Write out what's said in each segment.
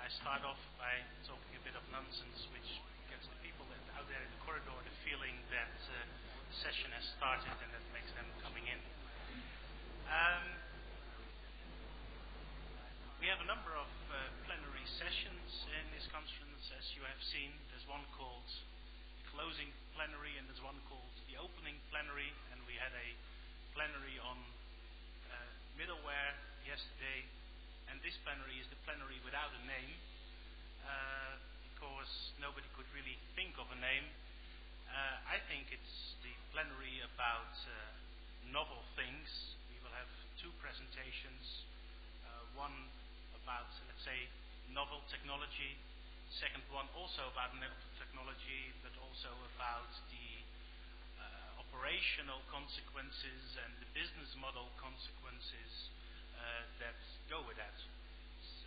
I start off by talking a bit of nonsense, which gets the people out there in the corridor the feeling that the session has started, and that makes them coming in. We have a number of plenary sessions in this conference, as you have seen. There's one called the closing plenary, and there's one called the opening plenary, and we had a plenary on middleware yesterday, and this plenary is the plenary without a name, because nobody could really think of a name. I think it's the plenary about novel things. We will have two presentations, one about, let's say, novel technology, second one also about novel technology, but also about the operational consequences and the business model consequences that go with that.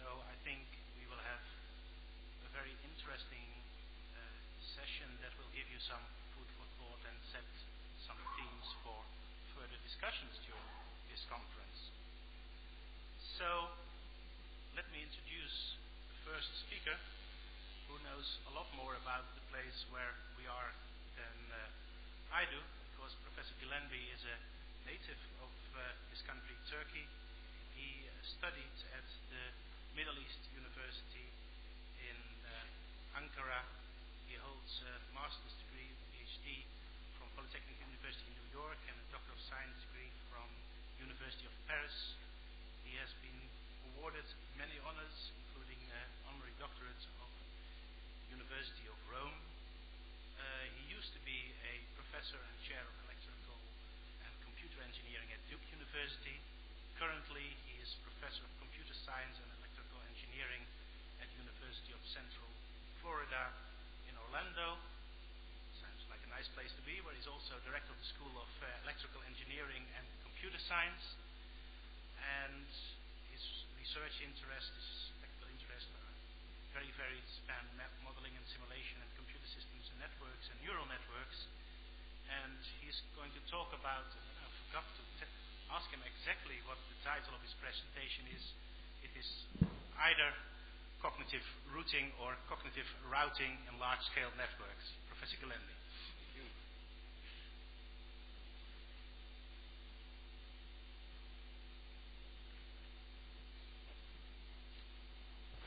So I think we will have a very interesting session that will give you some food for thought and set some themes for further discussions during this conference. So let me introduce the first speaker, who knows a lot more about the place where we are than I do, because Professor Gilenbi is a native of this country, Turkey. He studied at the Middle East University in Ankara. He holds a master's degree, PhD, from Polytechnic University in New York, and a Doctor of Science degree from University of Paris. He has been awarded many honors, including honorary doctorate of University of Rome. He used to be a professor and chair of electrical and computer engineering at Duke University. Currently, he is professor of computer science and electrical engineering at University of Central Florida in Orlando. Sounds like a nice place to be, where he's also director of the School of Electrical Engineering and Computer Science. And his research interest, his technical interest, are very varied, span map modeling and simulation and computer systems and networks and neural networks. And he's going to talk about, I forgot to ask him exactly what the title of his presentation is. It is either cognitive routing or cognitive routing in large-scale networks. Professor Gilenbi. Thank you.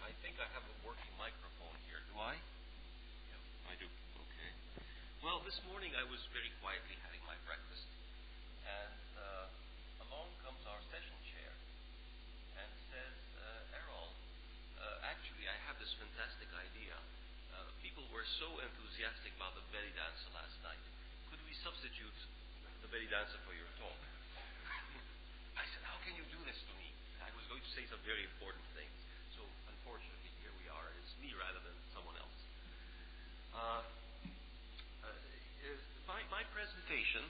I think I have a working microphone here. Do I? Yeah, I do. Okay. Well, this morning I was very quietly having my breakfast, and along comes our session chair and says, Errol, actually I have this fantastic idea. People were so enthusiastic about the belly dancer last night. Could we substitute the belly dancer for your talk? I said, how can you do this to me? I was going to say some very important things. So unfortunately, here we are. It's me rather than someone else. My presentation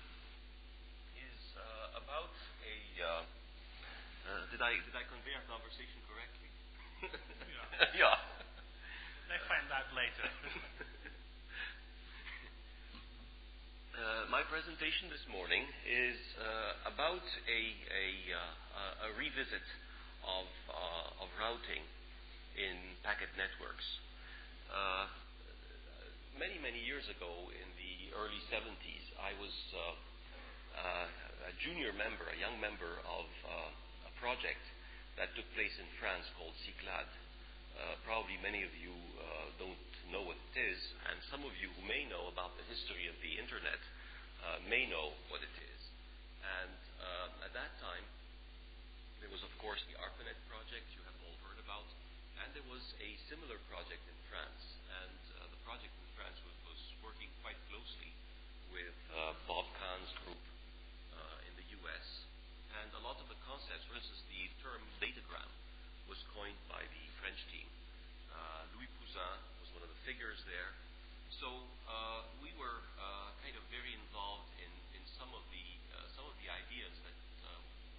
is about a... did I convey our conversation correctly? Yeah. Yeah. They find out later. My presentation this morning is about a revisit of routing in packet networks. Many years ago, in the early 70s, I was a junior member, a young member of a project that took place in France called Cyclade. Probably many of you don't know what it is, and some of you who may know about the history of the internet may know what it is. And at that time, there was, of course, the ARPANET project you have all heard about, and there was a similar project in France. And the project in France was working quite closely with Bob Kahn's group in the US. And a lot of the concepts, for instance, the term datagram was coined by the French team. Louis Pouzin was one of the figures there. So we were kind of very involved in some of the ideas that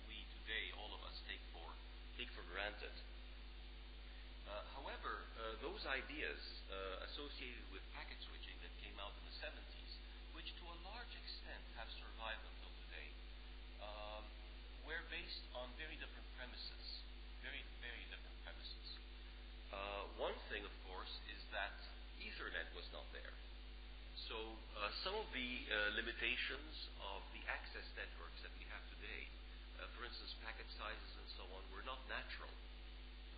we today, all of us, take for granted. However, those ideas associated with packet switching that came out in the 70s, which to a large extent have survived until today, were based on very different premises. Very different premises. One So some of the limitations of the access networks that we have today, for instance, packet sizes and so on, were not natural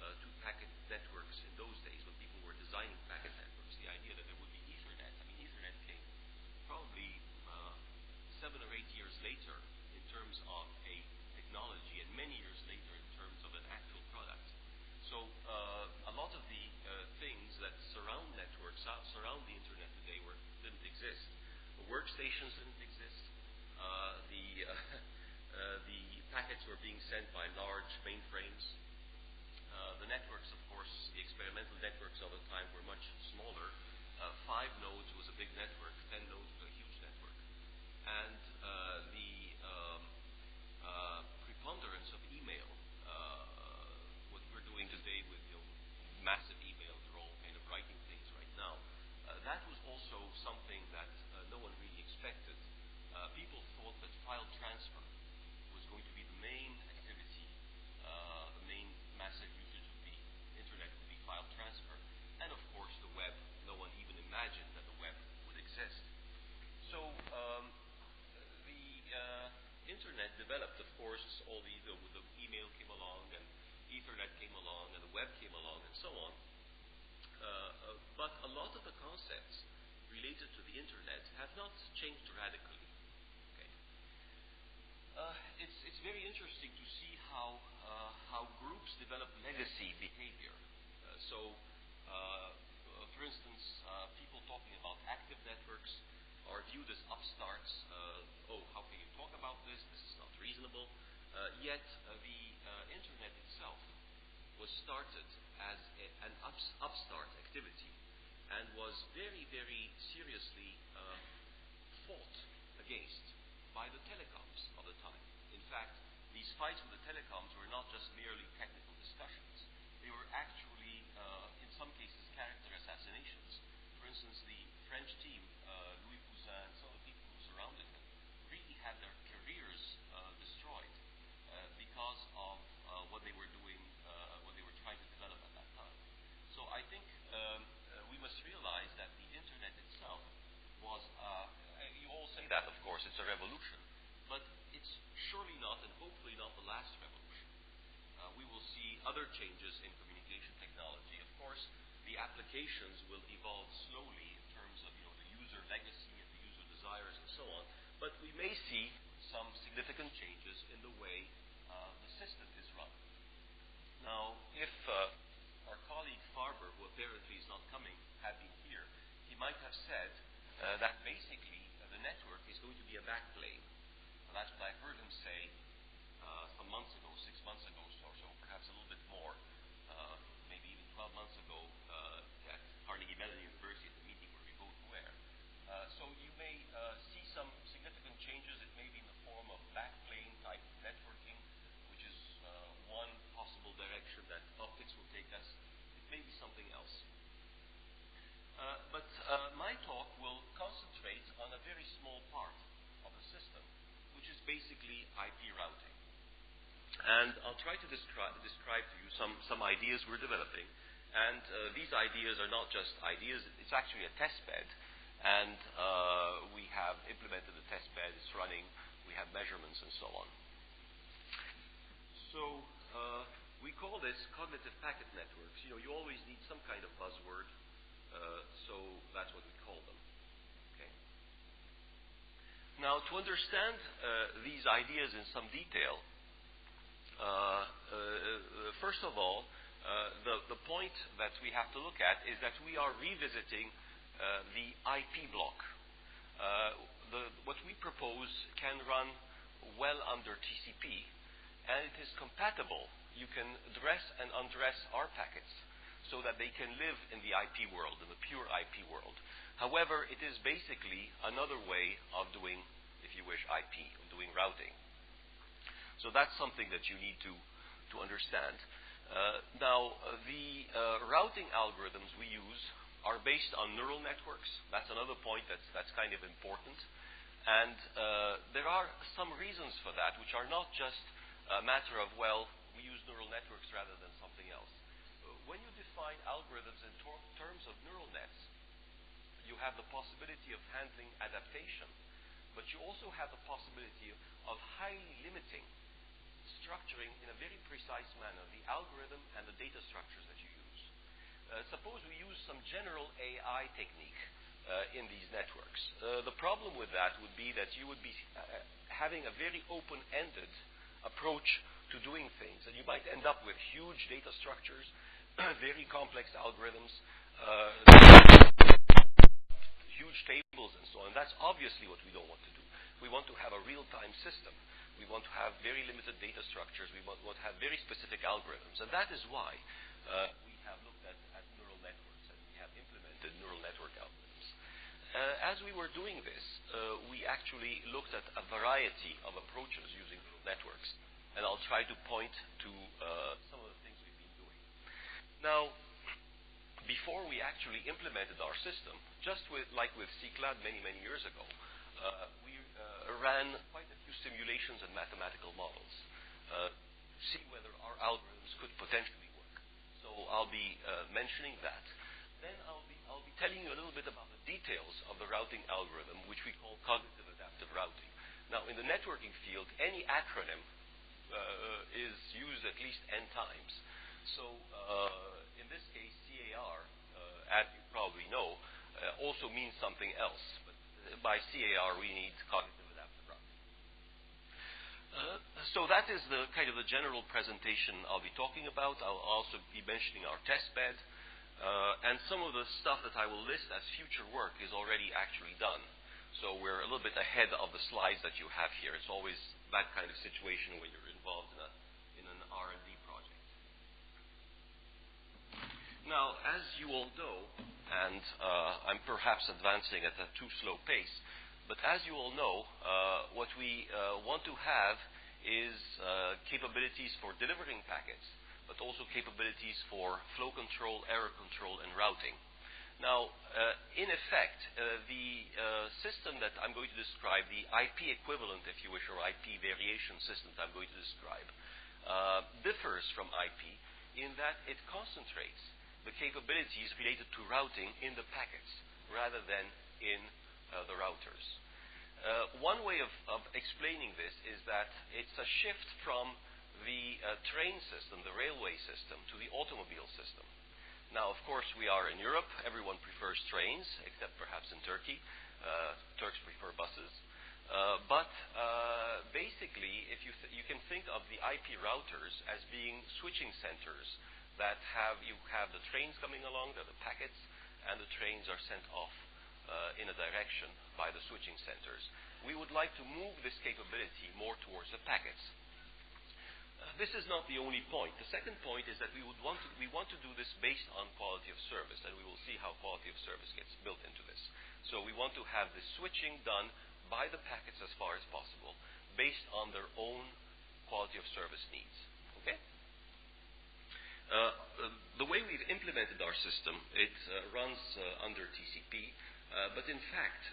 to packet networks in those days when people were designing packet networks. The idea that there would be Ethernet, I mean, Ethernet came probably 7 or 8 years later in terms of a technology, and many years later in terms of an actual product. So a lot of the things that surround networks, surround the internet today didn't exist. The workstations didn't exist. The packets were being sent by large mainframes. The networks, of course, the experimental networks of the time were much smaller. 5 nodes was a big network, 10 nodes was a huge network. And the preponderance of email, what we're doing today with massive emails, we're all kind of writing things right now, that was also something that no one really expected. People thought that file transfer was going to be the main activity, the main massive usage of the internet would be file transfer. And of course the web, no one even imagined that the web would exist. So the internet developed, of course, all the email came along, and Ethernet came along, and the web came along, and so on. But a lot of the concepts related to the internet have not changed radically. Okay. It's very interesting to see how groups develop legacy behavior. For instance, people talking about active networks are viewed as upstarts. How can you talk about this? This is not reasonable. Yet the internet itself was started as an upstart activity and was very, very seriously fought against by the telecoms of the time. In fact, these fights with the telecoms were not just merely technical discussions. They were actually, in some cases, character assassinations. For instance, the French team, Louis Poussin and some of the people who surrounded him, really had their careers destroyed because of what they were doing, what they were trying to develop at that time. So I think we must realize that the internet itself was, you all say that, of course, it's a revolution, but it's surely not, and hopefully not, the last revolution. We will see other changes in communication technology. Of course, the applications will evolve slowly in terms of the user legacy and the user desires and so on, but we may see some significant changes in the way the system is run. Now, if our colleague Farber, who apparently is not coming, had been here, he might have said that basically the network is going to be a backplane. And that's what I heard him say some months ago, 6 months ago or so, perhaps a little bit more, maybe even 12 months ago at Carnegie Mellon University at the meeting where we both were. So you may see some significant changes. It may be in the form of backplane type networking, which is one possible direction that optics will take us. It may be something else. But my talk will concentrate on a very small part of the system, which is basically IP routing. And I'll try to describe to you some ideas we're developing. And these ideas are not just ideas, it's actually a test bed. And we have implemented the test bed, it's running, we have measurements and so on. So we call this cognitive packet networks. You always need some kind of buzzword, so that's what we call them. Okay. Now, to understand these ideas in some detail, first of all, the point that we have to look at is that we are revisiting the IP block. What we propose can run well under TCP, and it is compatible. You can dress and undress our packets so that they can live in the IP world, in the pure IP world. However, it is basically another way of doing, if you wish, IP, of doing routing. So that's something that you need to understand. Now, the routing algorithms we use are based on neural networks. That's another point that's kind of important. And there are some reasons for that, which are not just a matter of, well, we use neural networks rather than something else. When you define algorithms in terms of neural nets, you have the possibility of handling adaptation, but you also have the possibility of highly limiting, structuring in a very precise manner the algorithm and the data structures that you use. Suppose we use some general AI technique in these networks. The problem with that would be that you would be having a very open-ended approach to doing things, and you might end up with huge data structures, very complex algorithms, huge tables and so on. That's obviously what we don't want to do. We want to have a real-time system. We want to have very limited data structures. We want to have very specific algorithms. And that is why we have looked at neural networks, and we have implemented neural network algorithms. As we were doing this, we actually looked at a variety of approaches using neural networks. And I'll try to point to some of the things we've been doing. Now, before we actually implemented our system, just like with CCLAD many, many years ago, we ran quite a few simulations and mathematical models, see whether our algorithms could potentially work. So I'll be mentioning that. Then I'll be telling you a little bit about the details of the routing algorithm, which we call cognitive adaptive routing. Now, in the networking field, any acronym is used at least n times. So in this case, CAR, as you probably know, also means something else. But by CAR, we need cognitive adaptive routing. So that is the kind of the general presentation I'll be talking about. I'll also be mentioning our test bed. And some of the stuff that I will list as future work is already actually done. So we're a little bit ahead of the slides that you have here. It's always that kind of situation when you're involved in an R&D project. Now, as you all know, and I'm perhaps advancing at a too slow pace, but as you all know, what we want to have is capabilities for delivering packets, but also capabilities for flow control, error control, and routing. Now, in effect, the system that I'm going to describe, the IP equivalent, if you wish, or IP variation system that I'm going to describe, differs from IP in that it concentrates the capabilities related to routing in the packets rather than in the routers. One way of explaining this is that it's a shift from the train system, the railway system, to the automobile system. Now, of course, we are in Europe. Everyone prefers trains, except perhaps in Turkey. Turks prefer buses. But basically, if you can think of the IP routers as being switching centers that you have the trains coming along, they're the packets, and the trains are sent off in a direction by the switching centers. We would like to move this capability more towards the packets. This is not the only point. The second point is that we want to do this based on quality of service, and we will see how quality of service gets built into this. So we want to have the switching done by the packets as far as possible, based on their own quality of service needs. Okay? The way we've implemented our system, it runs under TCP, but in fact,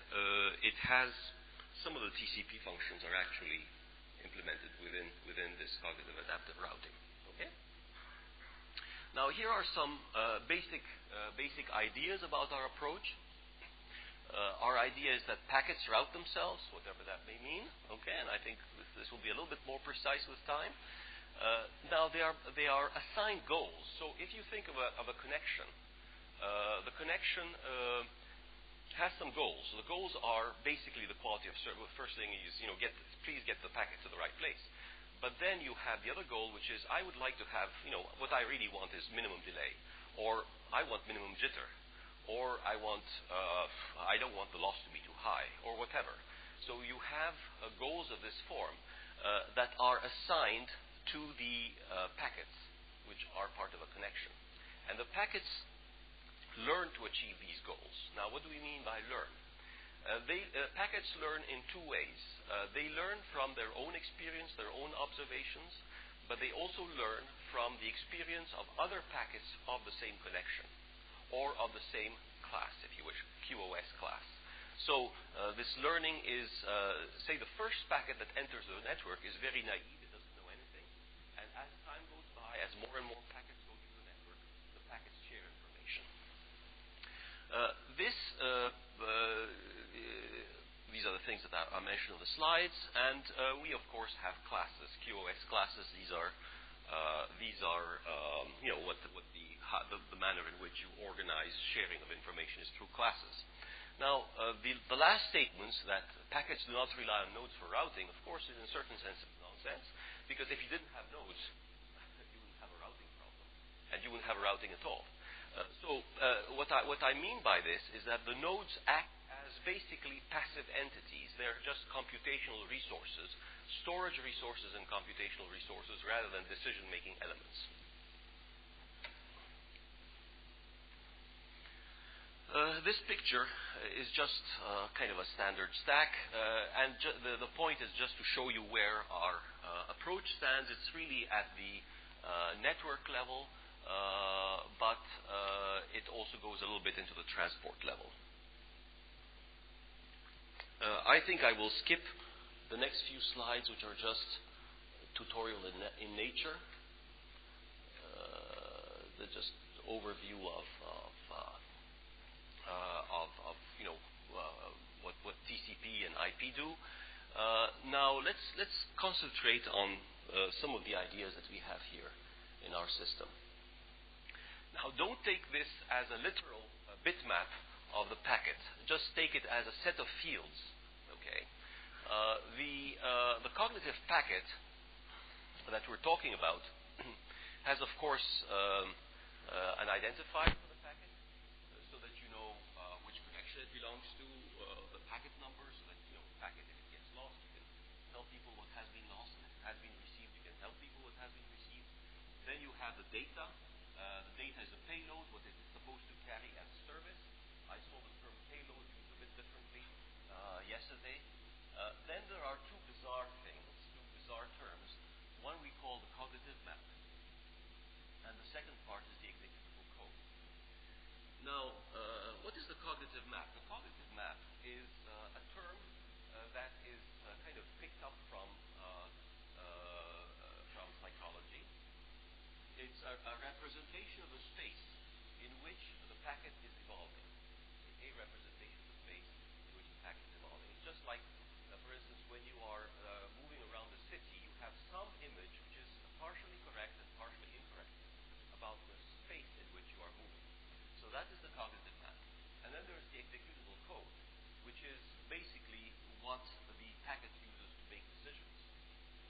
it has some of the TCP functions are actually implemented within this cognitive adaptive routing. Okay? Now, here are some basic ideas about our approach. Our idea is that packets route themselves, whatever that may mean. Okay, and I think this will be a little bit more precise with time. Now, they are assigned goals. So, if you think of a connection, the connection has some goals. So the goals are basically the quality of service. The first thing is, please get the packet to the right place. But then you have the other goal, which is, I would like to have, what I really want is minimum delay, or I want minimum jitter, or I don't want the loss to be too high, or whatever. So you have goals of this form that are assigned to the packets, which are part of a connection. And the packets learn to achieve these goals. Now, what do we mean by learn? Packets learn in two ways. They learn from their own experience, their own observations, but they also learn from the experience of other packets of the same connection, or of the same class, if you wish, QoS class. So this learning is, say, the first packet that enters the network is very naive. It doesn't know anything. And as time goes by, as more and more packets go through the network, the packets share information. This information on the slides, and we of course have classes, QoS classes. These are you know, the manner in which you organize sharing of information is through classes. Now, the last statements that packets do not rely on nodes for routing, of course, is in a certain sense nonsense, because if you didn't have nodes, you wouldn't have a routing problem, and you wouldn't have a routing at all. What I mean by this is that the nodes act as basically passive entities. They're just computational resources, storage resources and computational resources rather than decision-making elements. This picture is just kind of a standard stack, and the point is just to show you where our approach stands. It's really at the network level, but it also goes a little bit into the transport level. I think I will skip the next few slides, which are just tutorial in nature. Just overview of you know, what TCP and IP do. Now let's concentrate on some of the ideas that we have here in our system. Now, don't take this as a literal bitmap of the packet. Just take it as a set of fields. Okay. The cognitive packet that we're talking about has, of course, an identifier for the packet, so that you know which connection it belongs to, the packet number, so that you know the packet, if it gets lost, you can tell people what has been lost, and if it has been received, you can tell people what has been received. Then you have the data. The data is a payload, what it is supposed to carry as a service. I saw the term payload used a bit differently yesterday. Then there are two bizarre terms. One we call the cognitive map, and the second part is the executable code. Now, what is the cognitive map? The cognitive map is a term that is kind of picked up from psychology. It's a representation of the space in which the packet is evolving. A representation of the space in which the packet is evolving. It's just like, for instance, when you are moving around the city, you have some image which is partially correct and partially incorrect about the space in which you are moving. So that is the cognitive map. And then there's the executable code, which is basically what the packet uses to make decisions.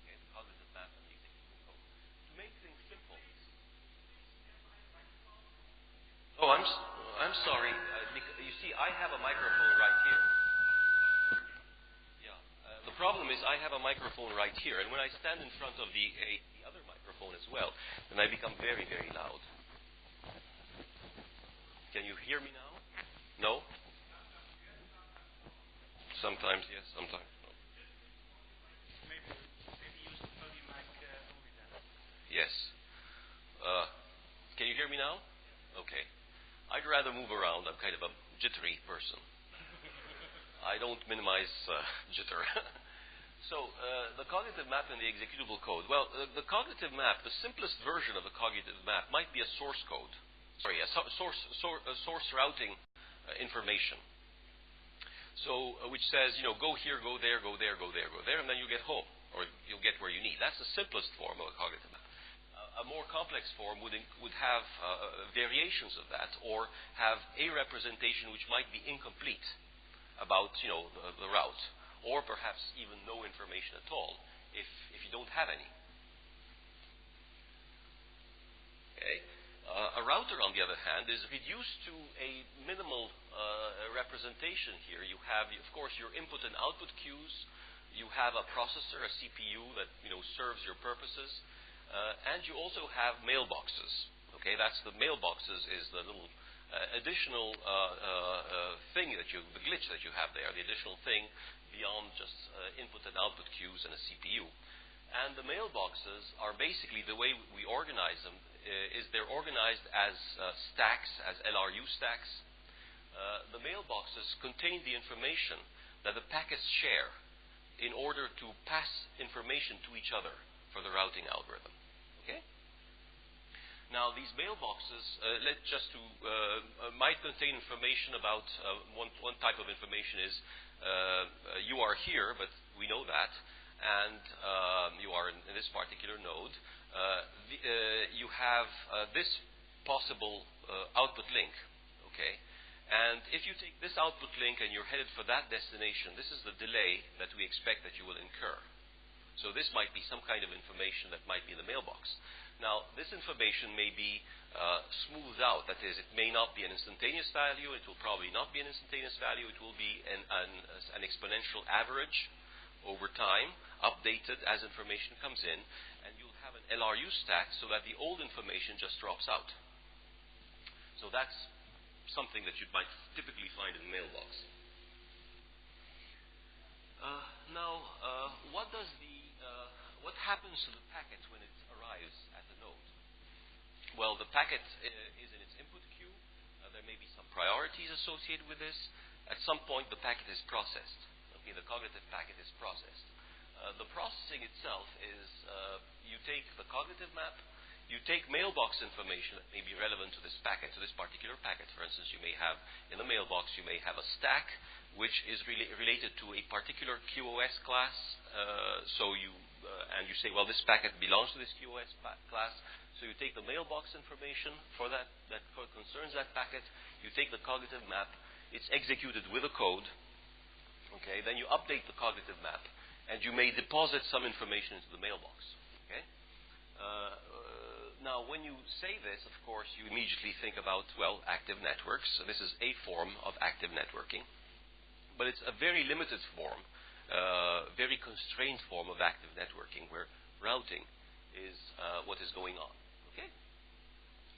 Okay, the cognitive map and the executable code. To make things simple. Oh, I'm sorry. You see, I have a microphone right here. Yeah. The problem is I have a microphone right here, and when I stand in front of the other microphone as well, then I become very, very loud. Can you hear me now? No? Sometimes yes, sometimes no. Maybe use the podium mic only then. Yes. Can you hear me now? Okay. I'd rather move around. I'm kind of a jittery person. I don't minimize jitter. So the cognitive map and the executable code. Well, the cognitive map, the simplest version of the cognitive map might be a source code. Sorry, a source routing information. So which says, you know, go here, go there, go there, go there, go there, and then you get home, or you'll get where you need. That's the simplest form of a cognitive map. A more complex form would have variations of that, or have a representation which might be incomplete about, you know, the route, or perhaps even no information at all if you don't have any. Okay. A router, on the other hand, is reduced to a minimal representation here. You have, of course, your input and output queues. You have a processor, a CPU that, you know, serves your purposes. And you also have mailboxes. Okay, that's the mailboxes is the little additional thing that the glitch that you have there, the additional thing beyond just input and output queues and a CPU. And the mailboxes are basically the way we organize them is they're organized as stacks, as LRU stacks. The mailboxes contain the information that the packets share in order to pass information to each other for the routing algorithm. Okay? Now, these mailboxes might contain information about one type of information is you are here, but We know that. And you are in this particular node. You have this possible output link, okay? And if you take this output link and you're headed for that destination, this is the delay that we expect that you will incur. So this might be some kind of information that might be in the mailbox. Now, this information may be smoothed out. That is, it may not be an instantaneous value. It will probably not be an instantaneous value. It will be an exponential average over time, updated as information comes in. And you'll have an LRU stack so that the old information just drops out. So that's something that you might typically find in the mailbox. What happens to the packet when it arrives at the node? Well, the packet is in its input queue. There may be some priorities associated with this. At some point, the packet is processed. Okay, the cognitive packet is processed. The processing itself is you take the cognitive map, you take mailbox information that may be relevant to this packet, to this particular packet. For instance, you may have, in the mailbox, you may have a stack which is related to a particular QoS class. And you say, well, this packet belongs to this QoS class. So you take the mailbox information for that concerns that packet. You take the cognitive map. It's executed with a code. Okay, then you update the cognitive map, and you may deposit some information into the mailbox. Okay. Now, when you say this, of course, you immediately think about, well, active networks. So this is a form of active networking. But it's a very limited form, very constrained form of active networking, where routing is what is going on. Okay?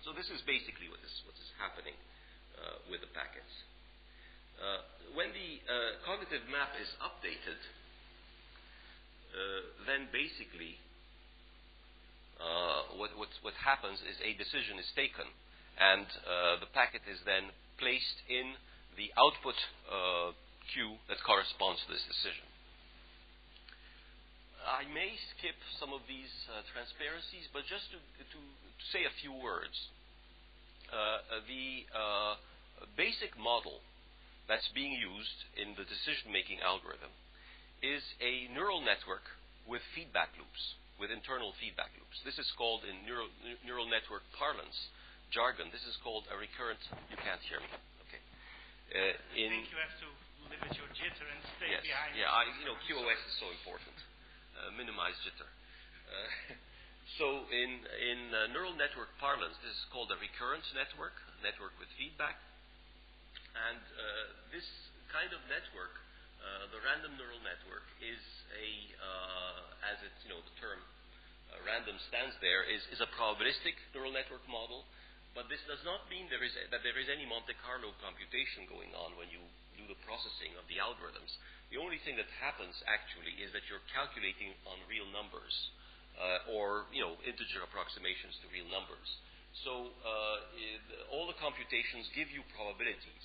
So this is basically what is happening with the packets. When the cognitive map is updated, then basically what happens is a decision is taken, and the packet is then placed in the output queue that corresponds to this decision. I may skip some of these transparencies, but just to say a few words. The basic model that's being used in the decision-making algorithm is a neural network with feedback loops, with internal feedback loops. This is called, in neural network parlance, jargon, this is called a recurrent... You can't hear me. Okay. I think you have to limit your jitter and stay behind. Yeah, QoS is so important. Minimize jitter. So in neural network parlance, this is called a recurrent network with feedback. And this kind of network, the random neural network, is as it's, the term random stands there, is a probabilistic neural network model. But this does not mean that there is any Monte Carlo computation going on when you do the processing of the algorithms. The only thing that happens actually is that you're calculating on real numbers, or integer approximations to real numbers. So all the computations give you probabilities,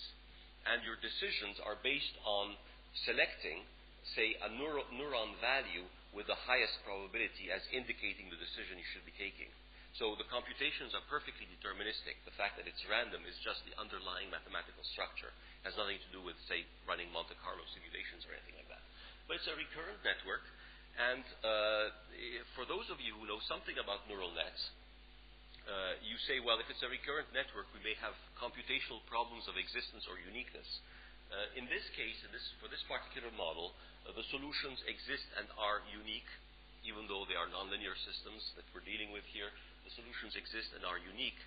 and your decisions are based on selecting, say, a neuron value with the highest probability as indicating the decision you should be taking. So the computations are perfectly deterministic. The fact that it's random is just the underlying mathematical structure. It has nothing to do with, say, running Monte Carlo simulations or anything like that. But it's a recurrent network. And for those of you who know something about neural nets, you say, well, if it's a recurrent network, we may have computational problems of existence or uniqueness. In this case, for this particular model, the solutions exist and are unique, even though they are nonlinear systems that we're dealing with here. The solutions exist and are unique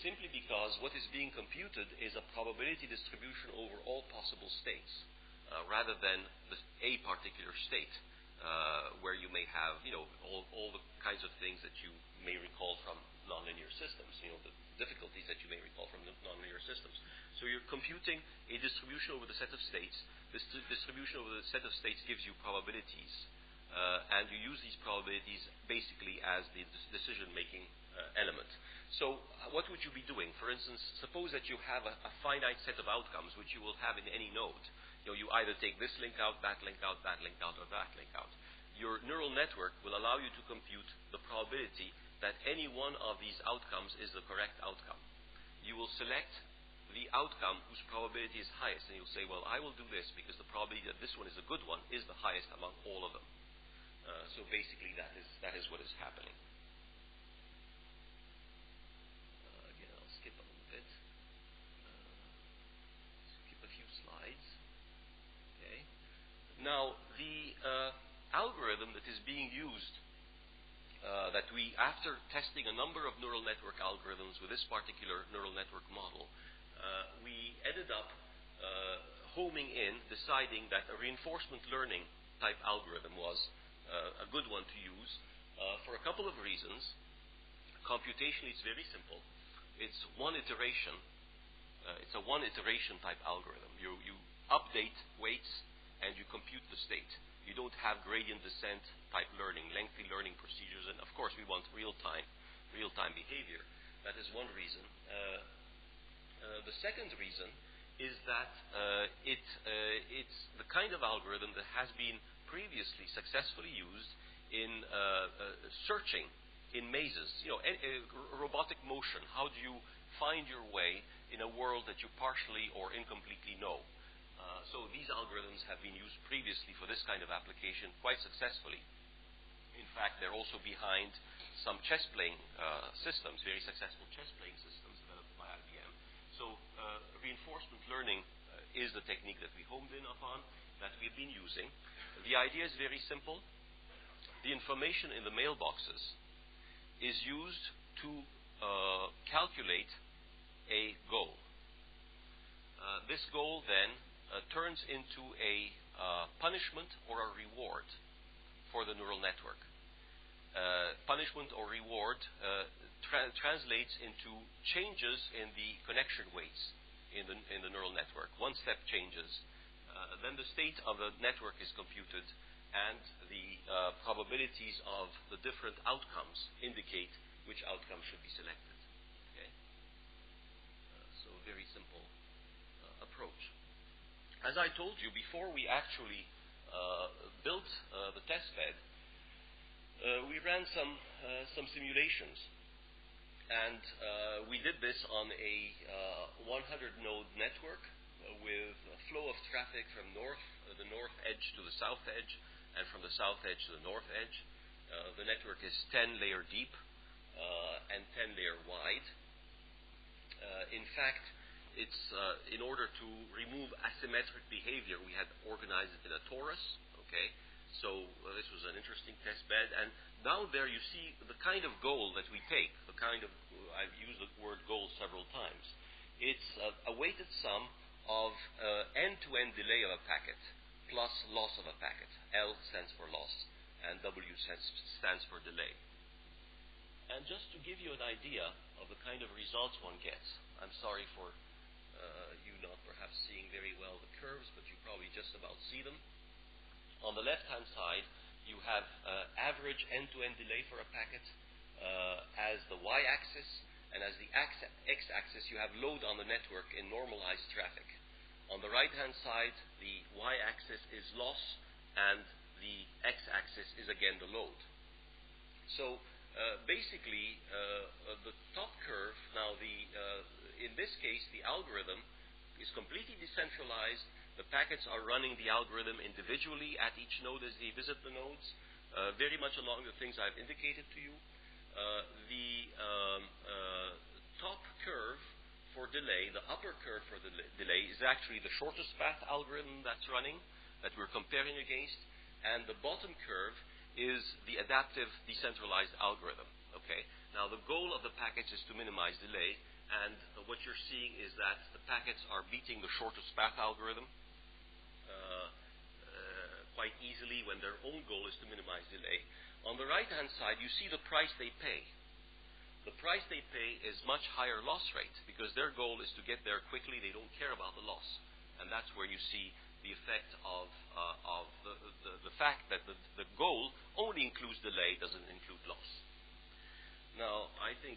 simply because what is being computed is a probability distribution over all possible states, rather than a particular state, where you may have, all the kinds of things that you may recall from nonlinear systems, the difficulties that you may recall from nonlinear systems. So you're computing a distribution over the set of states. This distribution over the set of states gives you probabilities. And you use these probabilities basically as the decision-making element. So what would you be doing? For instance, suppose that you have a finite set of outcomes which you will have in any node. You either take this link out, that link out, that link out, or that link out. Your neural network will allow you to compute the probability that any one of these outcomes is the correct outcome. You will select the outcome whose probability is highest. And you'll say, well, I will do this because the probability that this one is a good one is the highest among all of them. So basically that is what is happening. Again, I'll skip a little bit. Skip a few slides. Okay. Now, the algorithm that is being used, that we, after testing a number of neural network algorithms with this particular neural network model, we ended up homing in, deciding that a reinforcement learning type algorithm was a good one to use for a couple of reasons. Computationally, it's very simple. It's one iteration. It's a one iteration type algorithm. You update weights and you compute the state. You don't have gradient descent type learning, lengthy learning procedures, and of course we want real-time behavior. That is one reason. The second reason is that it's the kind of algorithm that has been previously successfully used in searching in mazes. You know, robotic motion. How do you find your way in a world that you partially or incompletely know? So these algorithms have been used previously for this kind of application quite successfully. In fact, they're also behind some chess-playing systems, very successful chess-playing systems developed by IBM. So reinforcement learning is the technique that we homed in upon, that we've been using. The idea is very simple. The information in the mailboxes is used to calculate a goal. This goal then turns into a punishment or a reward for the neural network. Punishment or reward translates into changes in the connection weights in the neural network. One step changes, then the state of the network is computed, and the probabilities of the different outcomes indicate which outcome should be selected. Okay? So very simple approach. As I told you, before we actually built the test bed, we ran some simulations, and we did this on a 100-node network with a flow of traffic from the north edge to the south edge, and from the south edge to the north edge. The network is 10-layer deep and 10-layer wide. In fact, it's in order to remove asymmetric behavior, we had organized it in a torus. Okay, so this was an interesting test bed, and down there you see the kind of goal that we take. The kind of, I've used the word goal several times. It's a weighted sum of end-to-end delay of a packet plus loss of a packet. L stands for loss, and W stands for delay. And just to give you an idea of the kind of results one gets, I'm sorry for you not perhaps seeing very well the curves, but you probably just about see them. On the left-hand side, you have average end-to-end delay for a packet as the y-axis, and as the x-axis, you have load on the network in normalized traffic. On the right-hand side, the y-axis is loss, and the x-axis is again the load. So basically, the top curve, now in this case, the algorithm is completely decentralized. The packets are running the algorithm individually at each node as they visit the nodes, very much along the things I've indicated to you. The top curve for delay, the upper curve for the delay, is actually the shortest path algorithm that's running, that we're comparing against, and the bottom curve is the adaptive decentralized algorithm. Okay. Now the goal of the packets is to minimize delay, and what you're seeing is that the packets are beating the shortest path algorithm quite easily when their own goal is to minimize delay. On the right-hand side, you see the price they pay. The price they pay is much higher loss rate because their goal is to get there quickly. They don't care about the loss, and that's where you see the effect of the fact that the goal only includes delay, doesn't include loss. Now, I think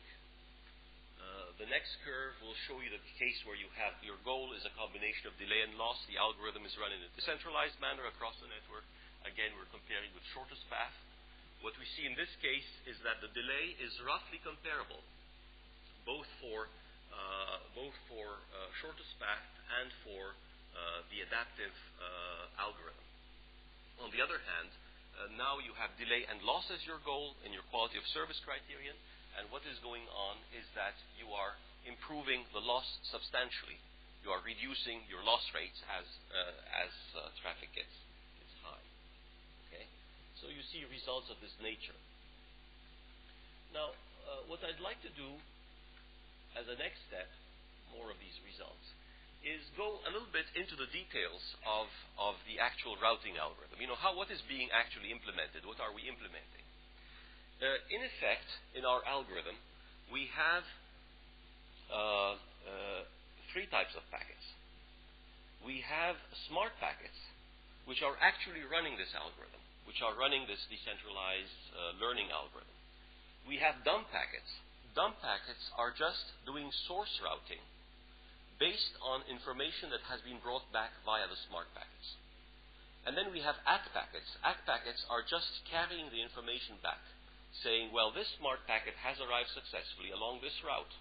the next curve will show you the case where you have your goal is a combination of delay and loss. The algorithm is run in a decentralized manner across the network. Again, we're comparing with shortest path. What we see in this case is that the delay is roughly comparable, both for shortest path and for the adaptive algorithm. On the other hand, now you have delay and loss as your goal in your quality of service criterion, and what is going on is that you are improving the loss substantially. You are reducing your loss rates as traffic gets high. Okay, so you see results of this nature. Now, what I'd like to do as a next step, more of these results, is go a little bit into the details of the actual routing algorithm. You know, what is being actually implemented? What are we implementing? In effect, in our algorithm, we have three types of packets. We have smart packets, which are actually running this algorithm, which are running this decentralized learning algorithm. We have dumb packets. Dumb packets are just doing source routing based on information that has been brought back via the smart packets. And then we have ACK packets. ACK packets are just carrying the information back, saying, well, this smart packet has arrived successfully along this route.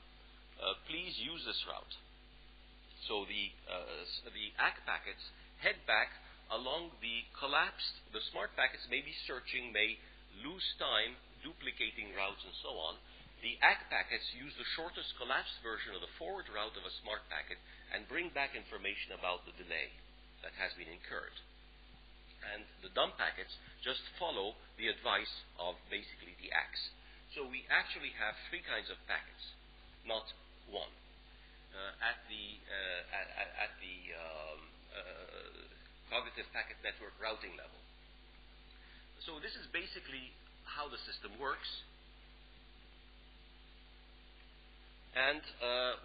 Please use this route. So the ACK packets head back along the collapsed, the smart packets may be searching, may lose time, duplicating routes and so on. The ACK packets use the shortest collapsed version of the forward route of a smart packet and bring back information about the delay that has been incurred. And the dumb packets just follow the advice of basically the ACKs. So we actually have three kinds of packets, not one. At the cognitive packet network routing level. So this is basically how the system works. And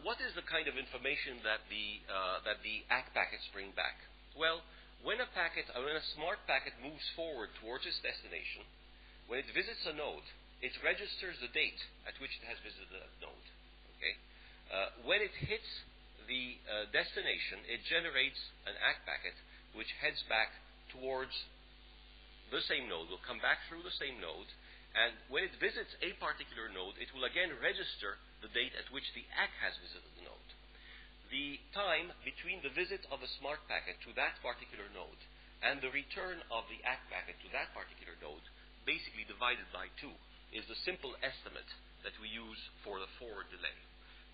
what is the kind of information that the ACK packets bring back? Well, when a smart packet moves forward towards its destination, when it visits a node, it registers the date at which it has visited that node. Okay? When it hits the destination, it generates an ACK packet which heads back towards the same node, will come back through the same node, and when it visits a particular node, it will again register the date at which the ACK has visited the node. The time between the visit of the smart packet to that particular node and the return of the ACK packet to that particular node, basically divided by 2, is the simple estimate that we use for the forward delay.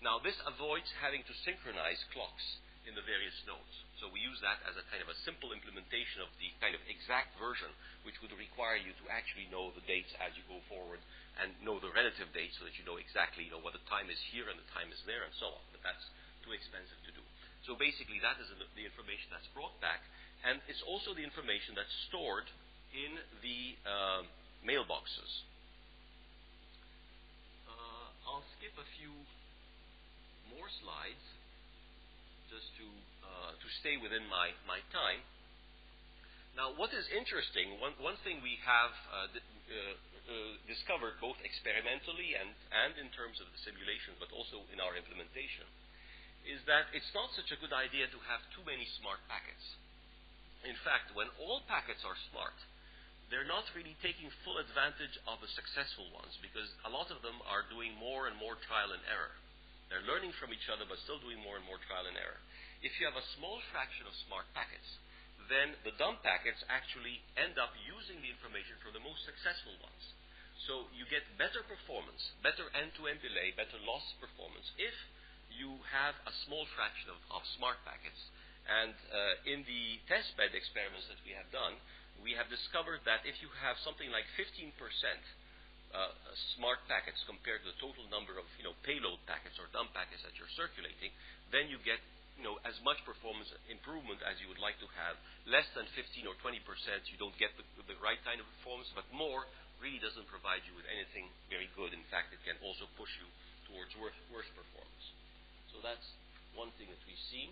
Now, this avoids having to synchronize clocks in the various nodes. So we use that as a kind of a simple implementation of the kind of exact version, which would require you to actually know the dates as you go forward and know the relative dates so that you know exactly what the time is here and the time is there and so on. But that's too expensive to do. So basically that is the information that's brought back, and it's also the information that's stored in the mailboxes. I'll skip a few more slides just to stay within my time. Now, what is interesting, one thing we have discovered both experimentally and in terms of the simulation, but also in our implementation, is that it's not such a good idea to have too many smart packets. In fact, when all packets are smart, they're not really taking full advantage of the successful ones, because a lot of them are doing more and more trial and error. They're learning from each other, but still doing more and more trial and error. If you have a small fraction of smart packets, then the dumb packets actually end up using the information from the most successful ones. So you get better performance, better end-to-end delay, better loss performance if you have a small fraction of smart packets. And in the testbed experiments that we have done, we have discovered that if you have something like 15% smart packets compared to the total number of payload packets or dumb packets that you're circulating, then you get as much performance improvement as you would like to have. Less than 15 or 20%, you don't get the right kind of performance, but more really doesn't provide you with anything very good. In fact, it can also push you towards worse performance. So that's one thing that we've seen.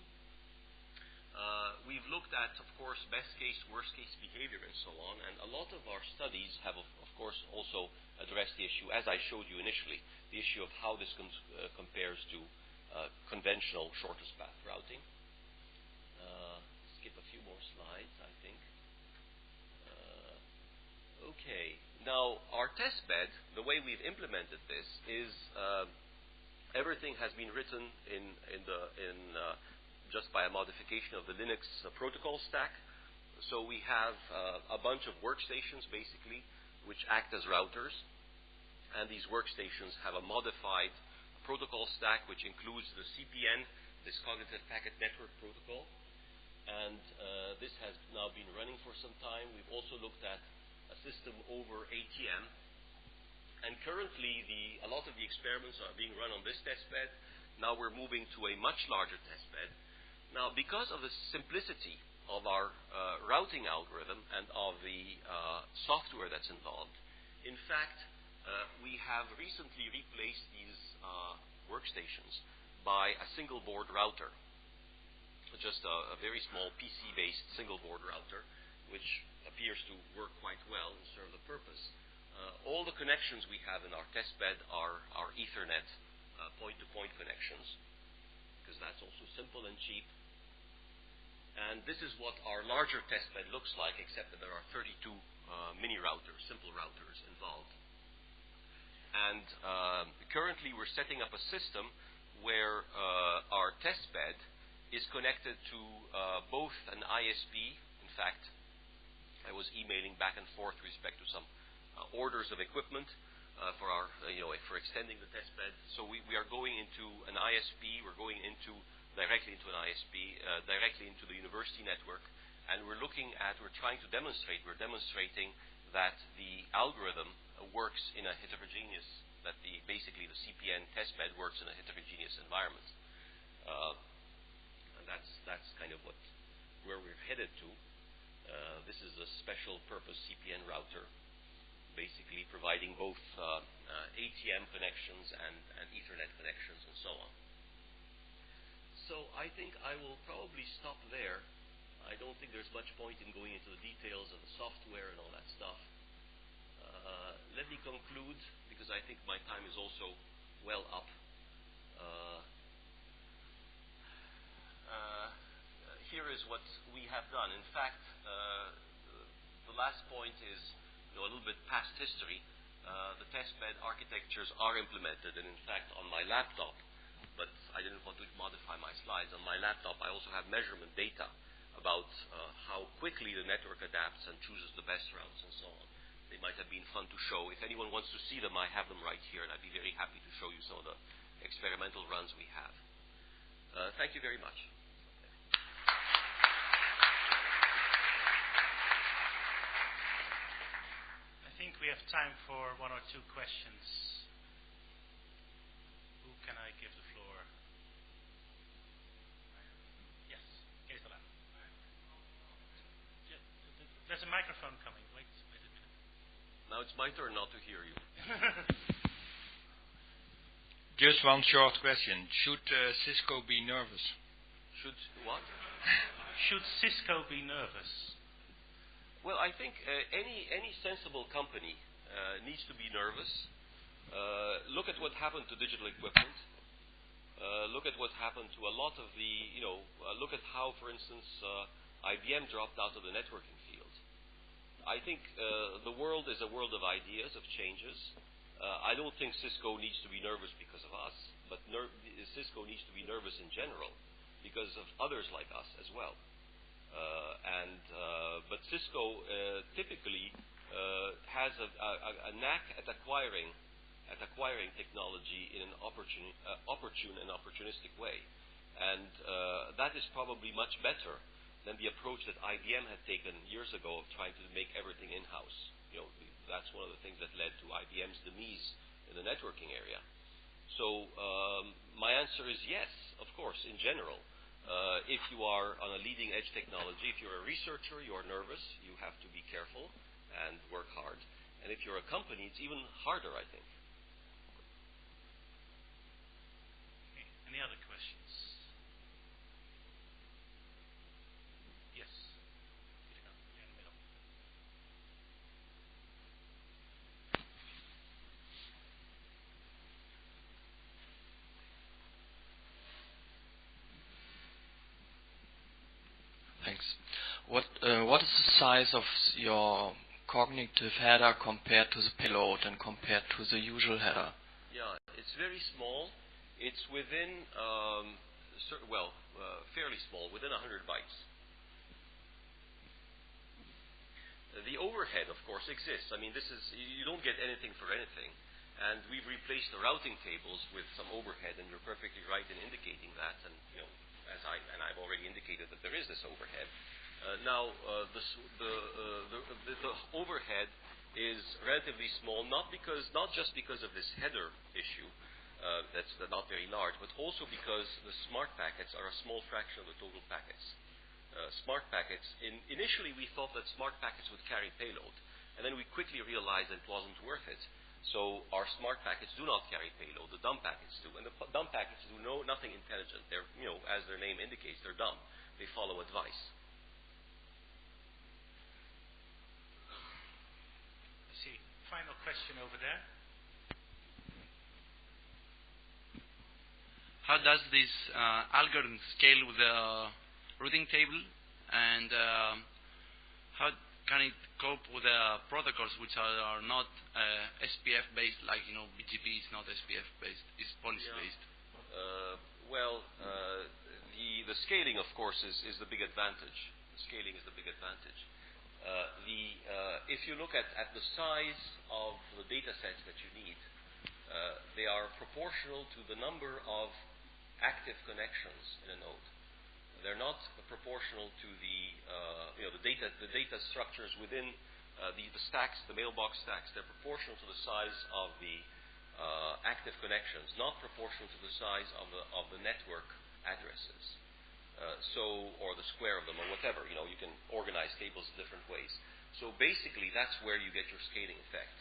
We've looked at, of course, best case, worst case behavior and so on, and a lot of our studies have, of course, also addressed the issue, as I showed you initially, the issue of how this compares to conventional shortest path routing. Skip a few more slides, I think. Okay, now our test bed, the way we've implemented this is everything has been written in just by a modification of the Linux protocol stack. So we have a bunch of workstations, basically, which act as routers. And these workstations have a modified protocol stack, which includes the CPN, this Cognitive Packet Network Protocol. And this has now been running for some time. We've also looked at a system over ATM. And currently, a lot of the experiments are being run on this testbed. Now we're moving to a much larger testbed. Now, because of the simplicity of our routing algorithm and of the software that's involved, in fact, we have recently replaced these workstations by a single board router, just a very small PC-based single board router, which appears to work quite well and serve the purpose. All the connections we have in our testbed are Ethernet point-to-point connections, because that's also simple and cheap. And this is what our larger testbed looks like, except that there are 32 mini routers, simple routers involved. And currently we're setting up a system where our testbed is connected to both an ISP. In fact, I was emailing back and forth with respect to some orders of equipment for our, for extending the testbed. So we are going into an ISP. We're going directly into an ISP, directly into the university network, and we're demonstrating that the algorithm works in a heterogeneous, basically the CPN testbed works in a heterogeneous environment. And that's kind of where we're headed to. This is a special purpose CPN router, basically providing both ATM connections and Ethernet connections and so on. So I think I will probably stop there. I don't think there's much point in going into the details of the software and all that stuff. Let me conclude, because I think my time is also well up. Here is what we have done. In fact, the last point is a little bit past history. The testbed architectures are implemented, and in fact, on my laptop, but I didn't want to modify my slides. On my laptop, I also have measurement data about how quickly the network adapts and chooses the best routes and so on. They might have been fun to show. If anyone wants to see them, I have them right here, and I'd be very happy to show you some of the experimental runs we have. Thank you very much. I think we have time for one or two questions. Who can I give the floor? Yes, Gisela. There's a microphone coming. Wait a minute. Now it's my turn not to hear you. Just one short question. Should Cisco be nervous? Should what? Should Cisco be nervous? Well, I think any sensible company needs to be nervous. Look at what happened to digital equipment. Look at what happened to a lot of the, look at how, for instance, IBM dropped out of the networking field. I think the world is a world of ideas, of changes. I don't think Cisco needs to be nervous because of us, but Cisco needs to be nervous in general because of others like us as well. But Cisco typically has a knack at acquiring technology in an opportune and opportunistic way, and that is probably much better than the approach that IBM had taken years ago of trying to make everything in-house. That's one of the things that led to IBM's demise in the networking area. So my answer is yes, of course, in general. If you are on a leading edge technology, if you're a researcher, you are nervous, you have to be careful and work hard. And if you're a company, it's even harder, I think. Okay. Any other questions? Yes. Here in the middle. Thanks. What is the size of your cognitive header compared to the payload and compared to the usual header? Yeah, it's very small. It's within fairly small, within 100 bytes. The overhead, of course, exists. I mean, you don't get anything for anything. And we've replaced the routing tables with some overhead, and you're perfectly right in indicating that. And I've already indicated that there is this overhead. The overhead is relatively small, not just because of this header issue, that's not very large, but also because the smart packets are a small fraction of the total packets. Smart packets, initially we thought that smart packets would carry payload, and then we quickly realized that it wasn't worth it. So our smart packets do not carry payload, the dumb packets do. And the dumb packets do nothing intelligent. They're, as their name indicates, they're dumb. They follow advice. I see. Final question over there. How does this algorithm scale with the routing table, and how can it cope with protocols which are not SPF based, like BGP is not SPF based, it's policy based? The scaling, of course, is the big advantage. The scaling is the big advantage. If you look at the size of the data sets that you need, they are proportional to the number of active connections in a node. They're not proportional to the data structures within the stacks, the mailbox stacks. They're proportional to the size of the active connections, not proportional to the size of the network addresses. Or the square of them, or whatever. You can organize tables different ways. So basically, that's where you get your scaling effect.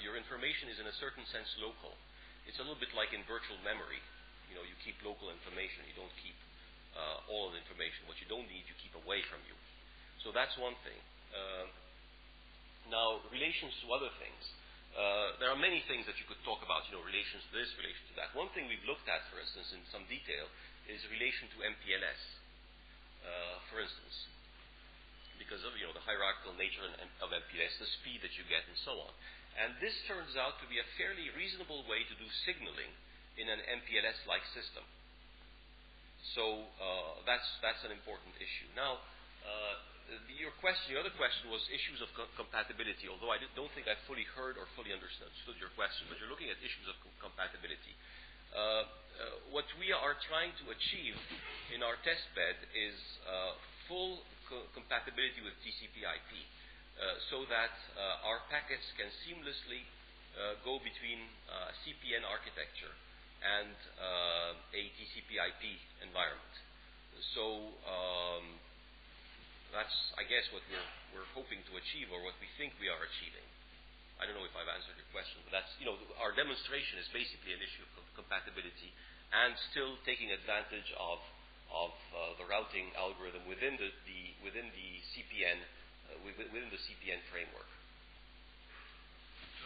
Your information is in a certain sense local. It's a little bit like in virtual memory. You keep local information. You don't keep all of the information. What you don't need, you keep away from you. So that's one thing. Now, relations to other things. There are many things that you could talk about, relations to this, relations to that. One thing we've looked at, for instance, in some detail, is relation to MPLS, for instance, because of the hierarchical nature of MPLS, the speed that you get, and so on. And this turns out to be a fairly reasonable way to do signaling in an MPLS-like system. So that's an important issue. Now, your other question was issues of compatibility, although I don't think I fully heard or fully understood your question, but you're looking at issues of compatibility. What we are trying to achieve in our test bed is full compatibility with TCP/IP, so that our packets can seamlessly go between CPN architecture and a TCP/IP environment. So that's, I guess, what we're hoping to achieve, or what we think we are achieving. I don't know if I've answered your question, but that's, our demonstration is basically an issue of compatibility, and still taking advantage of the routing algorithm within the CPN framework.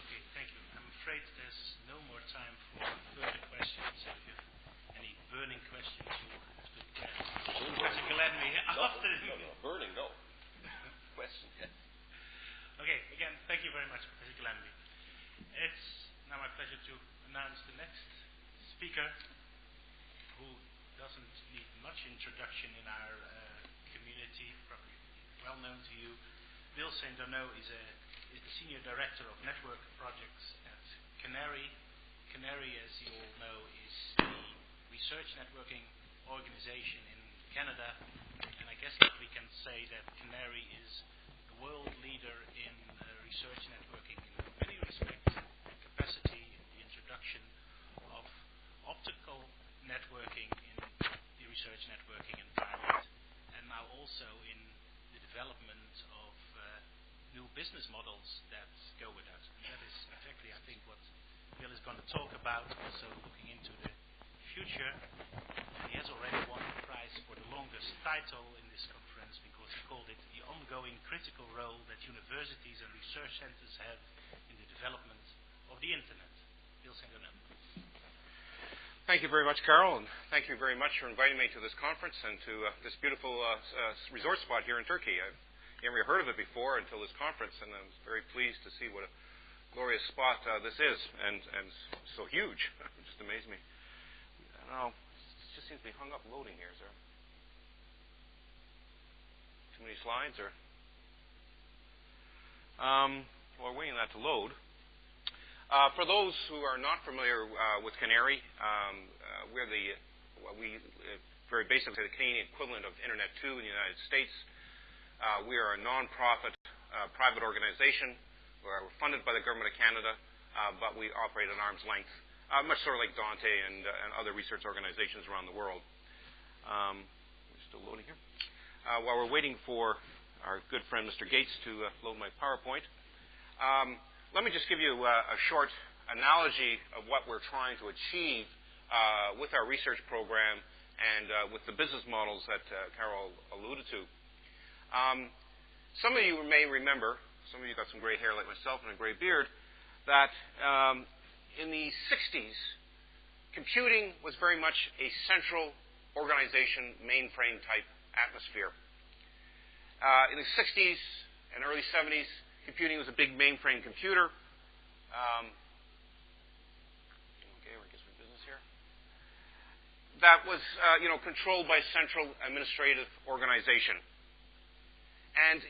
Okay, thank you. I'm afraid there's no more time for further questions. So if you have any burning questions, you have to get Professor Glenby after the burning, no. Question, yes. Okay, again, thank you very much, Professor Glenby. It's now my pleasure to announce the next speaker, who doesn't need much introduction in our community, probably well known to you. Bill St. Arnaud is the Senior Director of Network Projects at Canary. Canary, as you all know, is the research networking organization in Canada, and I guess that we can say that Canary is the world leader in research networking in many respects, capacity, the introduction of optical networking in the research networking environment, and now also in the development of new business models that go with that. And that is exactly, I think, what Bill is going to talk about, also looking into the future. He has already won the prize for the longest title in this conference, because he called it the ongoing critical role that universities and research centers have in the development of the Internet. Bill St. Arnaud. Thank you very much, Carol, and thank you very much for inviting me to this conference and to this beautiful resort spot here in Turkey. I've never heard of it before until this conference, and I was very pleased to see what a glorious spot this is, and so huge. It just amazed me. Now, seems to be hung up loading here. Is there too many slides? Or while we're waiting that to load, for those who are not familiar with Canary, we're very basically the Canadian equivalent of Internet 2 in the United States. We are a non-profit private organization. We're funded by the Government of Canada, but we operate at arm's length, much sort of like Dante and other research organizations around the world. We're still loading here. While we're waiting for our good friend Mr. Gates to load my PowerPoint, let me just give you a short analogy of what we're trying to achieve with our research program and with the business models that Carol alluded to. Some of you may remember, some of you got some gray hair like myself and a gray beard, that in the 60s, computing was very much a central organization, mainframe type atmosphere. In the 60s and early 70s, computing was a big mainframe computer. Okay, we're getting some business here. That was, controlled by a central administrative organization. And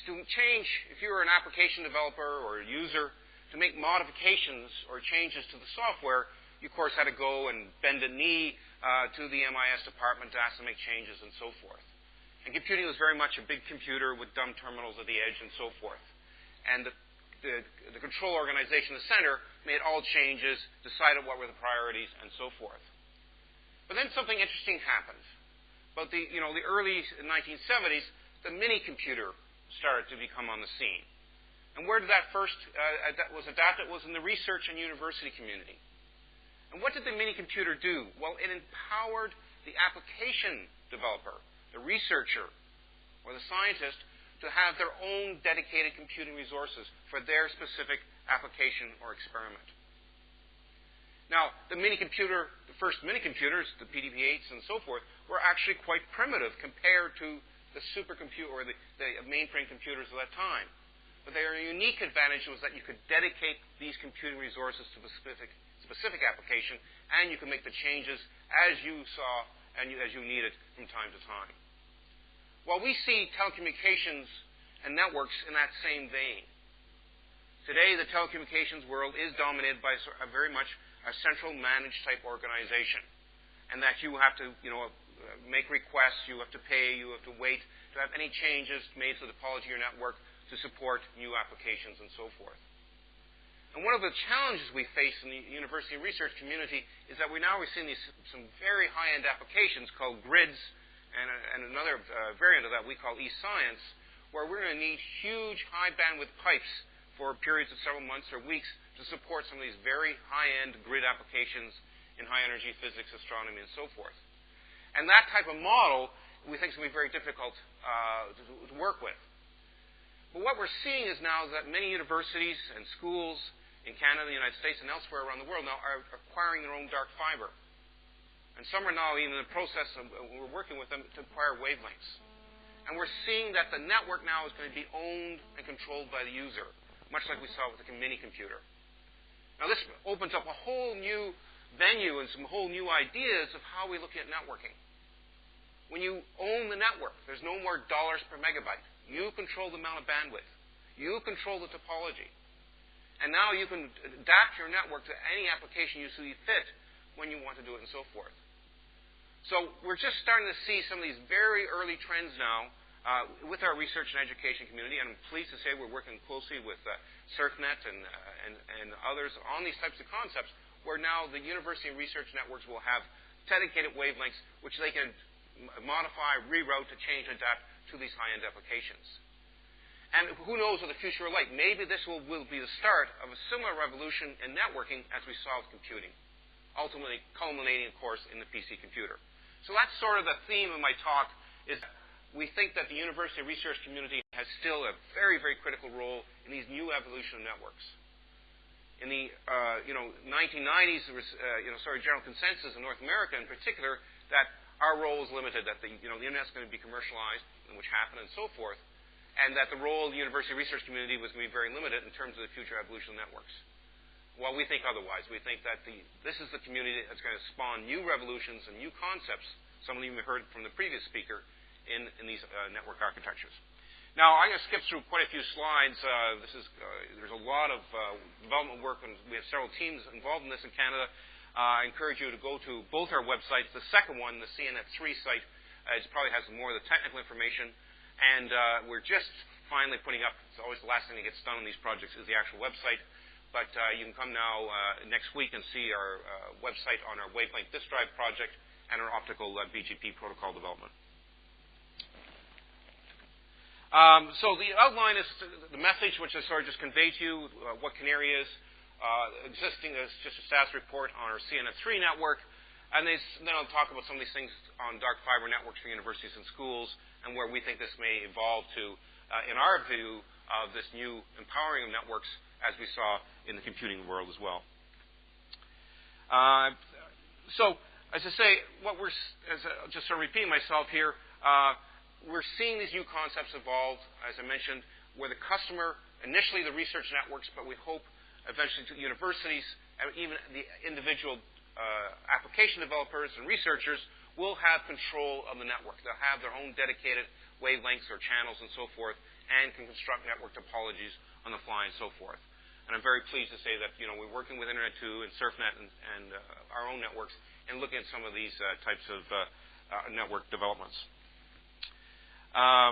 to change, if you were an application developer or a user, to make modifications or changes to the software, you, of course, had to go and bend a knee to the MIS department to ask them to make changes and so forth. And computing was very much a big computer with dumb terminals at the edge and so forth. And the control organization, the center, made all changes, decided what were the priorities, and so forth. But then something interesting happened. About the early 1970s, the mini computer started to become on the scene. And where did that first was adapted? It was in the research and university community. And what did the mini computer do? Well, it empowered the application developer, the researcher, or the scientist to have their own dedicated computing resources for their specific application or experiment. Now, the first mini computers, the PDP-8s and so forth, were actually quite primitive compared to the supercomputer or the mainframe computers of that time. But their unique advantage was that you could dedicate these computing resources to a specific application, and you could make the changes as you saw and as you needed from time to time. Well, we see telecommunications and networks in that same vein. Today, the telecommunications world is dominated by very much a central managed type organization, and that you have to, make requests, you have to pay, you have to wait to have any changes made to the topology of your network to support new applications and so forth. And one of the challenges we face in the university and research community is that we're seeing some very high-end applications called grids, and another variant of that we call e-science, where we're going to need huge high-bandwidth pipes for periods of several months or weeks to support some of these very high-end grid applications in high-energy physics, astronomy, and so forth. And that type of model, we think, is going to be very difficult to work with. But what we're seeing is now that many universities and schools in Canada, the United States, and elsewhere around the world now are acquiring their own dark fiber. And some are now even in the process of, we're working with them to acquire wavelengths. And we're seeing that the network now is going to be owned and controlled by the user, much like we saw with the mini computer. Now this opens up a whole new venue and some whole new ideas of how we look at networking. When you own the network, there's no more dollars per megabyte. You control the amount of bandwidth. You control the topology. And now you can adapt your network to any application you see fit when you want to do it and so forth. So we're just starting to see some of these very early trends now with our research and education community, and I'm pleased to say we're working closely with Supernet and others on these types of concepts, where now the university and research networks will have dedicated wavelengths which they can modify, reroute to change, adapt to these high-end applications. And who knows what the future will like. Maybe this will be the start of a similar revolution in networking as we saw with computing, ultimately culminating, of course, in the PC computer. So that's sort of the theme of my talk, is we think that the university and research community has still a very, very critical role in these new evolution of networks. In the 1990s, there was general consensus in North America in particular that our role is limited, that the Internet's going to be commercialized, which happened, and so forth, and that the role of the university research community was going to be very limited in terms of the future evolution of networks. Well, we think otherwise. We think that this is the community that's going to spawn new revolutions and new concepts. Some of you heard from the previous speaker in these network architectures. Now, I'm going to skip through quite a few slides. There's a lot of development work, and we have several teams involved in this in Canada. I encourage you to go to both our websites. The second one, the CNET3 site, probably has more of the technical information. And we're just finally putting up, it's always the last thing that gets done on these projects is the actual website. But you can come now next week and see our website on our wavelength disk drive project and our optical BGP protocol development. So the outline is the message, which I sort of just conveyed to you, what Canary is. Existing is just a status report on our CNET3 network. And then I'll talk about some of these things on dark fiber networks for universities and schools and where we think this may evolve to, in our view, of this new empowering of networks as we saw in the computing world as well. So, as I say, just sort of repeating myself here, we're seeing these new concepts evolve, as I mentioned, where the customer, initially the research networks, but we hope eventually to universities and even the individual application developers and researchers will have control of the network. They'll have their own dedicated wavelengths or channels and so forth and can construct network topologies on the fly and so forth. And I'm very pleased to say that we're working with Internet 2 and SurfNet and our own networks and looking at some of these types of network developments.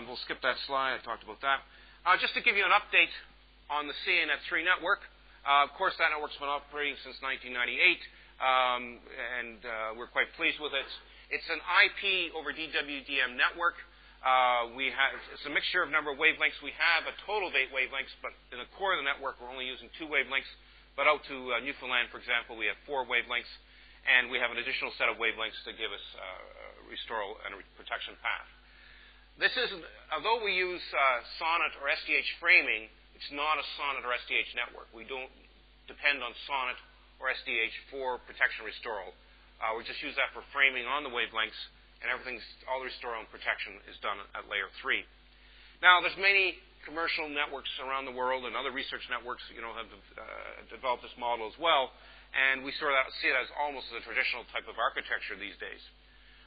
We'll skip that slide. I talked about that. Just to give you an update on the CNET3 network. Of course, that network's been operating since 1998, and we're quite pleased with it. It's an IP over DWDM network. It's a mixture of number of wavelengths. We have a total of 8 wavelengths, but in the core of the network, we're only using 2 wavelengths. But out to Newfoundland, for example, we have 4 wavelengths, and we have an additional set of wavelengths to give us restoral and protection path. This isn't, although we use SONET or SDH framing, it's not a SONET or SDH network. We don't depend on SONET or SDH for protection restoral. We just use that for framing on the wavelengths, and all the restoral and protection is done at layer 3. Now, there's many commercial networks around the world, and other research networks, have developed this model as well, and we sort of see it as almost as a traditional type of architecture these days.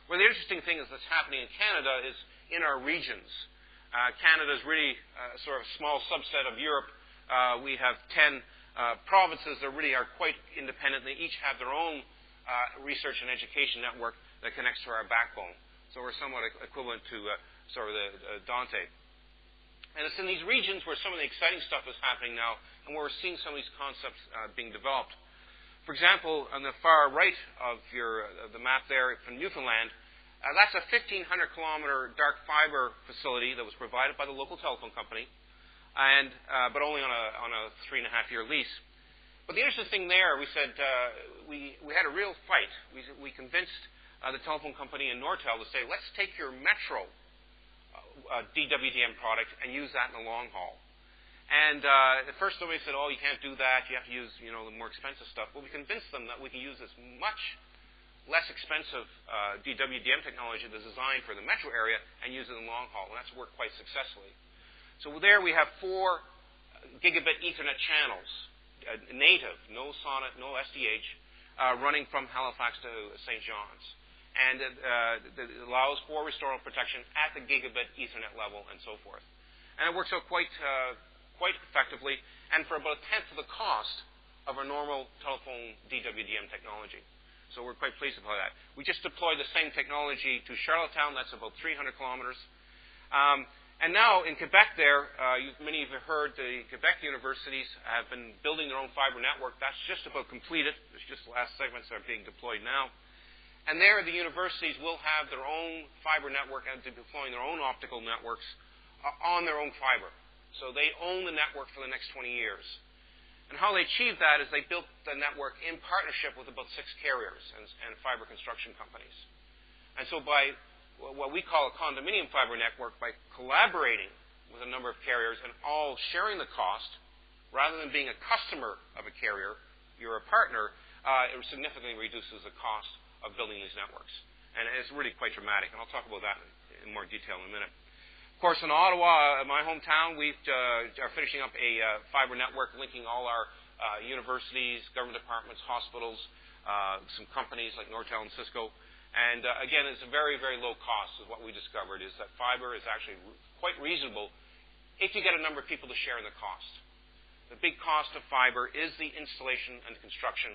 Well, the interesting thing that's happening in Canada is in our regions. Canada is really sort of a small subset of Europe. We have 10 provinces that really are quite independent. They each have their own research and education network that connects to our backbone. So we're somewhat equivalent to sort of the Dante. And it's in these regions where some of the exciting stuff is happening now and where we're seeing some of these concepts being developed. For example, on the far right of the map there from Newfoundland, that's a 1,500-kilometer dark fiber facility that was provided by the local telephone company, but only on a 3.5-year lease. But the interesting thing there, we said we had a real fight. We convinced the telephone company in Nortel to say, let's take your Metro DWDM product and use that in the long haul. And at first nobody said, oh, you can't do that. You have to use the more expensive stuff. But we convinced them that we can use this much less expensive DWDM technology that's designed for the metro area and use it in the long haul. And that's worked quite successfully. So there we have 4 gigabit Ethernet channels, native, no SONET, no SDH, running from Halifax to St. John's. And it allows for restoral protection at the gigabit Ethernet level and so forth. And it works out quite effectively and for about 1/10 of the cost of a normal telephone DWDM technology. So we're quite pleased about that. We just deployed the same technology to Charlottetown. That's about 300 kilometers. And now in Quebec there, many of you have heard the Quebec universities have been building their own fiber network. That's just about completed. There's just the last segments that are being deployed now. And there the universities will have their own fiber network and they're deploying their own optical networks on their own fiber. So they own the network for the next 20 years. And how they achieved that is they built the network in partnership with about 6 carriers and fiber construction companies. And so by what we call a condominium fiber network, by collaborating with a number of carriers and all sharing the cost, rather than being a customer of a carrier, you're a partner, it significantly reduces the cost of building these networks. And it's really quite dramatic, and I'll talk about that in more detail in a minute. Of course, in Ottawa, my hometown, we are finishing up a fiber network linking all our universities, government departments, hospitals, some companies like Nortel and Cisco. And again, it's a very, very low cost is what we discovered, is that fiber is actually quite reasonable if you get a number of people to share in the cost. The big cost of fiber is the installation and the construction.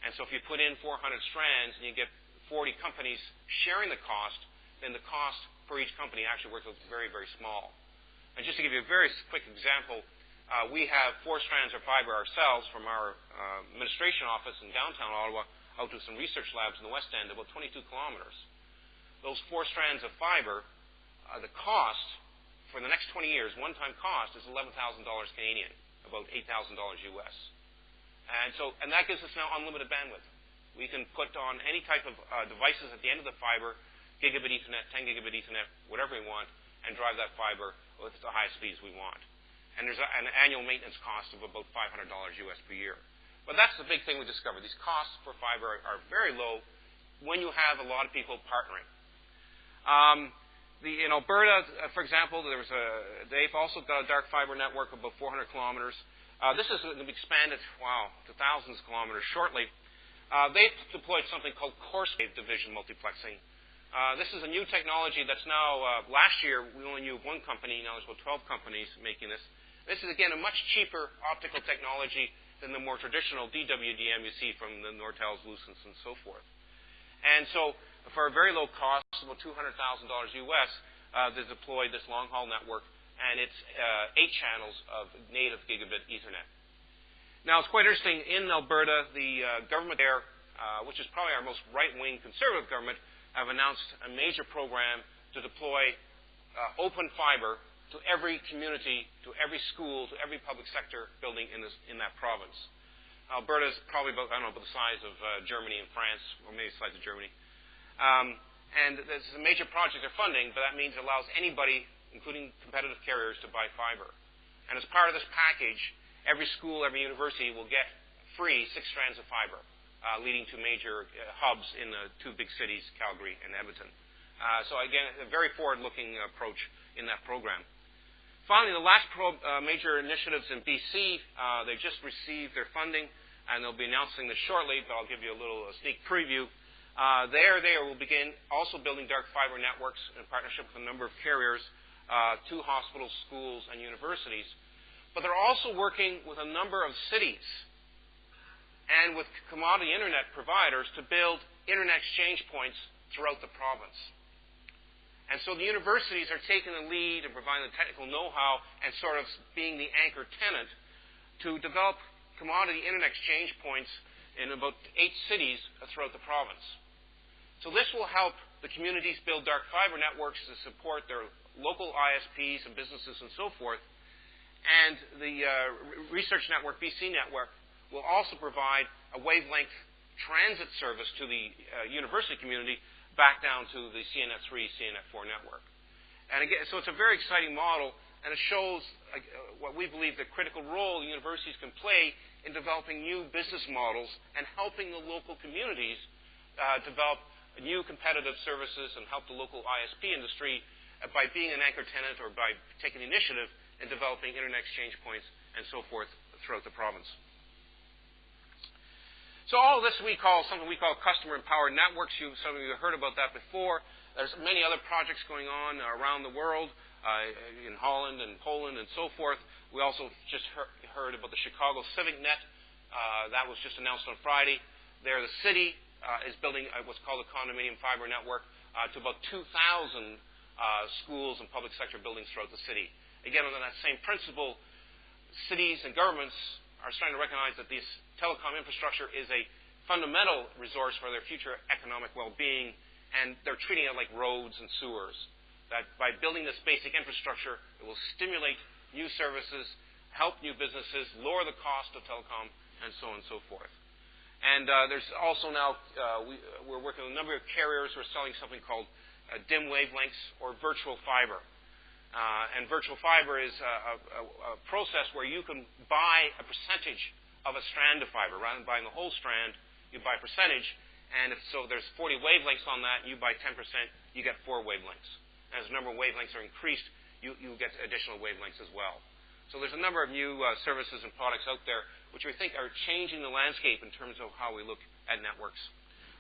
And so if you put in 400 strands and you get 40 companies sharing the cost, then the cost for each company actually works out very, very small. And just to give you a very quick example, we have 4 strands of fiber ourselves from our administration office in downtown Ottawa out to some research labs in the West End, about 22 kilometers. Those 4 strands of fiber, the cost for the next 20 years, one-time cost, is $11,000 Canadian, about $8,000 US. And that gives us now unlimited bandwidth. We can put on any type of devices at the end of the fiber, gigabit Ethernet, 10 gigabit Ethernet, whatever we want, and drive that fiber with the highest speeds we want. And there's an annual maintenance cost of about $500 US per year. But that's the big thing we discovered. These costs for fiber are very low when you have a lot of people partnering. In Alberta, for example, they've also got a dark fiber network of about 400 kilometers. This is going to be expanded, to thousands of kilometers shortly. They've deployed something called coarse wave division multiplexing. This is a new technology that's now, last year we only knew of 1 company, now there's about 12 companies making this. This is, again, a much cheaper optical technology than the more traditional DWDM you see from the Nortels, Lucents, and so forth. And so, for a very low cost, about $200,000 US, they deployed this long-haul network, and it's 8 channels of native gigabit Ethernet. Now, it's quite interesting. In Alberta, the government there, which is probably our most right-wing conservative government, have announced a major program to deploy open fiber to every community, to every school, to every public sector building in that province. Alberta is probably about, about the size of Germany and France, or maybe the size of Germany. And this is a major project they're funding, but that means it allows anybody, including competitive carriers, to buy fiber. And as part of this package, every school, every university will get free 6 strands of fiber, leading to major hubs in the 2 big cities, Calgary and Edmonton. So again, a very forward-looking approach in that program. Finally, the last major initiatives in BC, they just received their funding, and they'll be announcing this shortly, but I'll give you a little sneak preview. They will begin also building dark fiber networks in partnership with a number of carriers to hospitals, schools, and universities. But they're also working with a number of cities and with commodity internet providers to build internet exchange points throughout the province. And so the universities are taking the lead and providing the technical know-how and sort of being the anchor tenant to develop commodity internet exchange points in about 8 cities throughout the province. So this will help the communities build dark fiber networks to support their local ISPs and businesses and so forth. And the research network, BC network, will also provide a wavelength transit service to the university community back down to the CNF3, CNF4 network. And again, so it's a very exciting model, and it shows what we believe the critical role universities can play in developing new business models and helping the local communities develop new competitive services and help the local ISP industry by being an anchor tenant or by taking the initiative in developing internet exchange points and so forth throughout the province. So all of this something we call customer-empowered networks. Some of you have heard about that before. There's many other projects going on around the world, in Holland and Poland and so forth. We also just heard about the Chicago Civic Net. That was just announced on Friday. There, the city is building what's called a condominium fiber network to about 2,000 schools and public sector buildings throughout the city. Again, on that same principle, cities and governments are starting to recognize that this telecom infrastructure is a fundamental resource for their future economic well-being, and they're treating it like roads and sewers. That by building this basic infrastructure, it will stimulate new services, help new businesses, lower the cost of telecom, and so on and so forth. And there's also now, we're working with a number of carriers who are selling something called dim wavelengths or virtual fiber. And virtual fiber is a process where you can buy a percentage of a strand of fiber. Rather than buying the whole strand, you buy a percentage. And if so, there's 40 wavelengths on that, and you buy 10%, you get 4 wavelengths. As the number of wavelengths are increased, you get additional wavelengths as well. So there's a number of new services and products out there which we think are changing the landscape in terms of how we look at networks.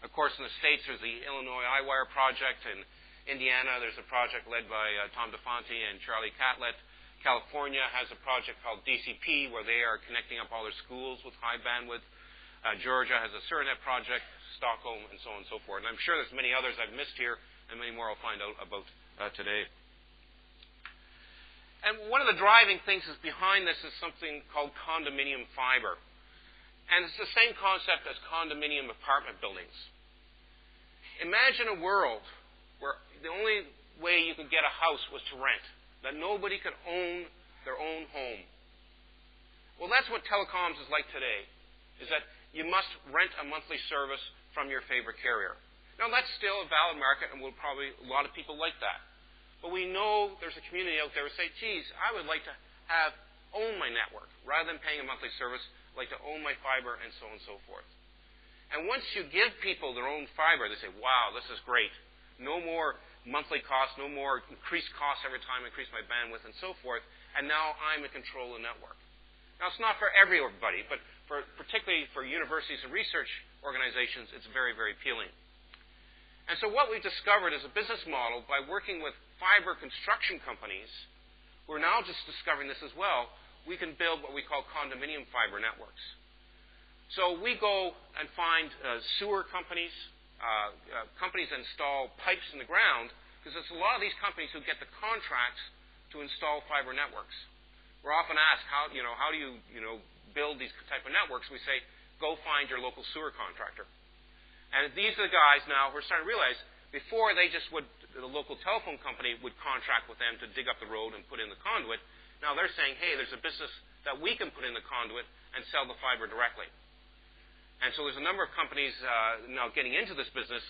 Of course, in the States, there's the Illinois iWire project. In Indiana, there's a project led by Tom DeFonte and Charlie Catlett. California has a project called DCP, where they are connecting up all their schools with high bandwidth. Georgia has a CERNet project, Stockholm, and so on and so forth. And I'm sure there's many others I've missed here, and many more I'll find out about today. And one of the driving things is behind this is something called condominium fiber. And it's the same concept as condominium apartment buildings. Imagine a world where the only way you could get a house was to rent, that nobody could own their own home. Well, that's what telecoms is like today, is that you must rent a monthly service from your favorite carrier. Now, that's still a valid market, and a lot of people like that. But we know there's a community out there who say, geez, I would like to own my network. Rather than paying a monthly service, I'd like to own my fiber, and so on and so forth. And once you give people their own fiber, they say, wow, this is great. No more monthly costs, no more increased costs every time I increase my bandwidth, and so forth. And now I'm in control of the network. Now, it's not for everybody, but particularly for universities and research organizations, it's very, very appealing. And so what we've discovered is a business model by working with fiber construction companies, who are now just discovering this as well. We can build what we call condominium fiber networks. So we go and find sewer companies, companies that install pipes in the ground, because it's a lot of these companies who get the contracts to install fiber networks. We're often asked, how do you build these type of networks? We say, go find your local sewer contractor. And these are the guys now who are starting to realize, before the local telephone company would contract with them to dig up the road and put in the conduit. Now they're saying, hey, there's a business that we can put in the conduit and sell the fiber directly. And so there's a number of companies now getting into this business,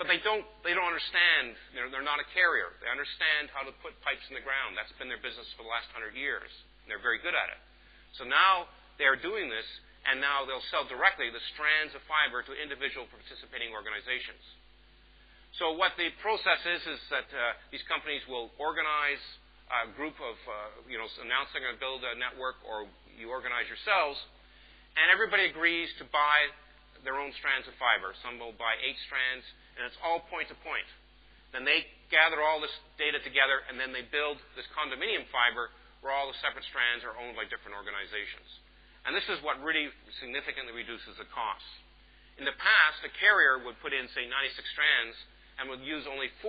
but they don't understand. They're not a carrier. They understand how to put pipes in the ground. That's been their business for the last 100 years. And they're very good at it. So now they're doing this, and now they'll sell directly the strands of fiber to individual participating organizations. So what the process is that these companies will organize a group of, announce they're going to build a network, or you organize yourselves, and everybody agrees to buy their own strands of fiber. Some will buy 8 strands, and it's all point-to-point. Then they gather all this data together, and then they build this condominium fiber where all the separate strands are owned by different organizations. And this is what really significantly reduces the costs. In the past, a carrier would put in, say, 96 strands and would use only 4.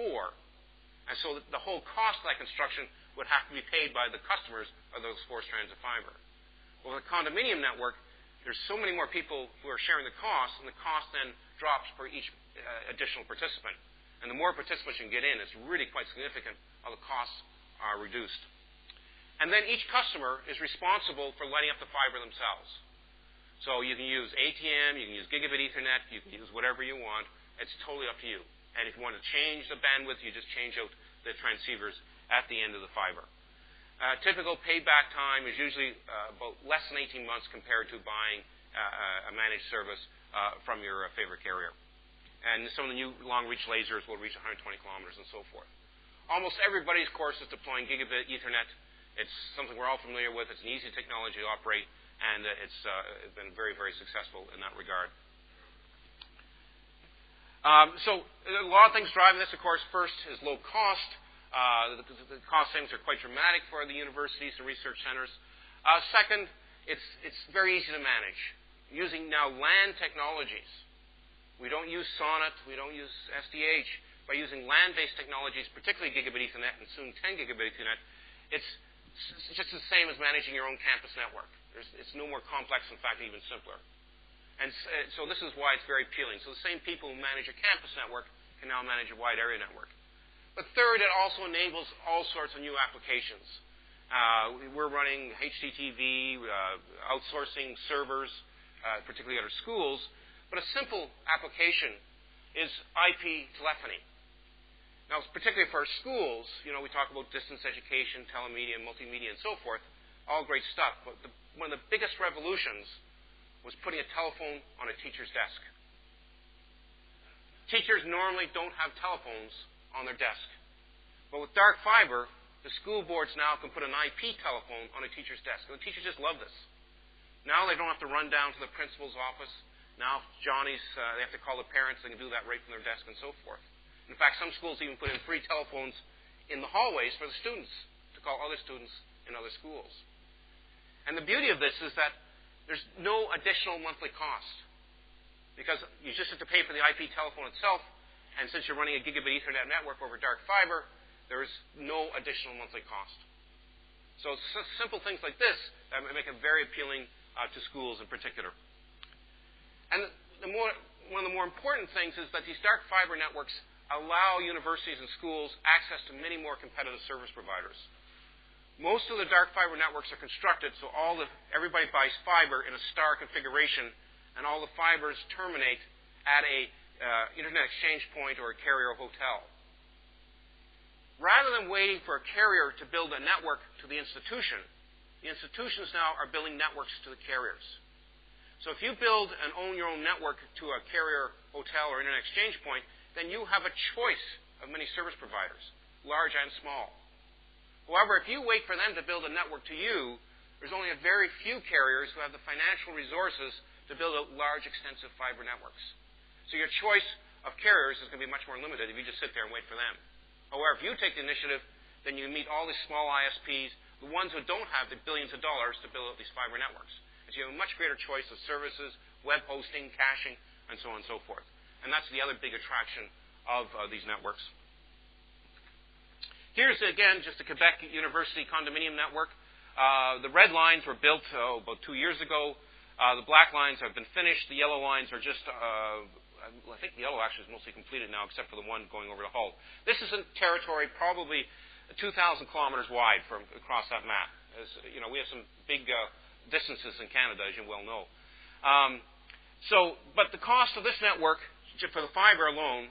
And so the whole cost of that construction would have to be paid by the customers of those 4 strands of fiber. Well, with a condominium network, there's so many more people who are sharing the cost, and the cost then drops for each additional participant. And the more participants you can get in, it's really quite significant how the costs are reduced. And then each customer is responsible for lighting up the fiber themselves. So you can use ATM, you can use gigabit Ethernet, you can use whatever you want. It's totally up to you. And if you want to change the bandwidth, you just change out the transceivers at the end of the fiber. Typical payback time is usually about less than 18 months compared to buying a managed service from your favorite carrier. And some of the new long-reach lasers will reach 120 kilometers and so forth. Almost everybody, of course, is deploying gigabit Ethernet. It's something we're all familiar with. It's an easy technology to operate, and it's been very, very successful in that regard. So a lot of things driving this, of course. First is low cost. The cost savings are quite dramatic for the universities and research centers. Second, it's very easy to manage. Using now LAN technologies. We don't use SONET. We don't use SDH. By using LAN-based technologies, particularly gigabit Ethernet and soon 10 gigabit Ethernet, it's just the same as managing your own campus network. It's no more complex, in fact, even simpler. And so this is why it's very appealing. So the same people who manage a campus network can now manage a wide area network. But third, it also enables all sorts of new applications. We're running HTTV, outsourcing servers, particularly at our schools. But a simple application is IP telephony. Now, particularly for our schools, we talk about distance education, telemedia, multimedia, and so forth, all great stuff. But one of the biggest revolutions was putting a telephone on a teacher's desk. Teachers normally don't have telephones on their desk. But with dark fiber, the school boards now can put an IP telephone on a teacher's desk. And the teachers just love this. Now they don't have to run down to the principal's office. Now, Johnny's, they have to call the parents. They can do that right from their desk and so forth. In fact, some schools even put in free telephones in the hallways for the students to call other students in other schools. And the beauty of this is that there's no additional monthly cost, because you just have to pay for the IP telephone itself, and since you're running a gigabit Ethernet network over dark fiber, there is no additional monthly cost. So simple things like this that make it very appealing to schools in particular. And one of the more important things is that these dark fiber networks allow universities and schools access to many more competitive service providers. Most of the dark fiber networks are constructed so everybody buys fiber in a star configuration, and all the fibers terminate at a internet exchange point or a carrier hotel. Rather than waiting for a carrier to build a network to the institutions now are building networks to the carriers. So if you build and own your own network to a carrier hotel or internet exchange point, then you have a choice of many service providers, large and small. However, if you wait for them to build a network to you, there's only a very few carriers who have the financial resources to build out large, extensive fiber networks. So your choice of carriers is going to be much more limited if you just sit there and wait for them. However, if you take the initiative, then you meet all these small ISPs, the ones who don't have the billions of dollars to build out these fiber networks. And so you have a much greater choice of services, web hosting, caching, and so on and so forth. And that's the other big attraction of these networks. Here's, again, just a Quebec University condominium network. The red lines were built about 2 years ago. The black lines have been finished. The yellow lines are just, I think the yellow actually is mostly completed now, except for the one going over the hull. This is a territory probably 2,000 kilometers wide from across that map. As, you know, we have some big distances in Canada, as you well know. But the cost of this network, for the fiber alone,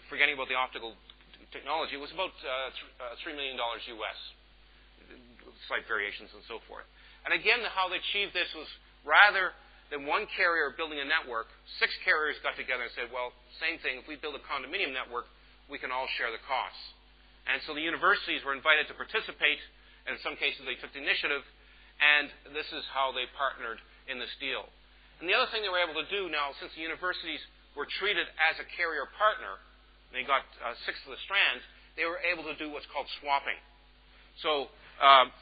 forgetting about the optical technology, was about $3 million US. Slight variations and so forth. And again, how they achieved this was rather than one carrier building a network, 6 carriers got together and said, well, same thing, if we build a condominium network, we can all share the costs. And so the universities were invited to participate, and in some cases they took the initiative, and this is how they partnered in this deal. And the other thing they were able to do now, since the universities were treated as a carrier partner, they got 6 of the strands, they were able to do what's called swapping. So,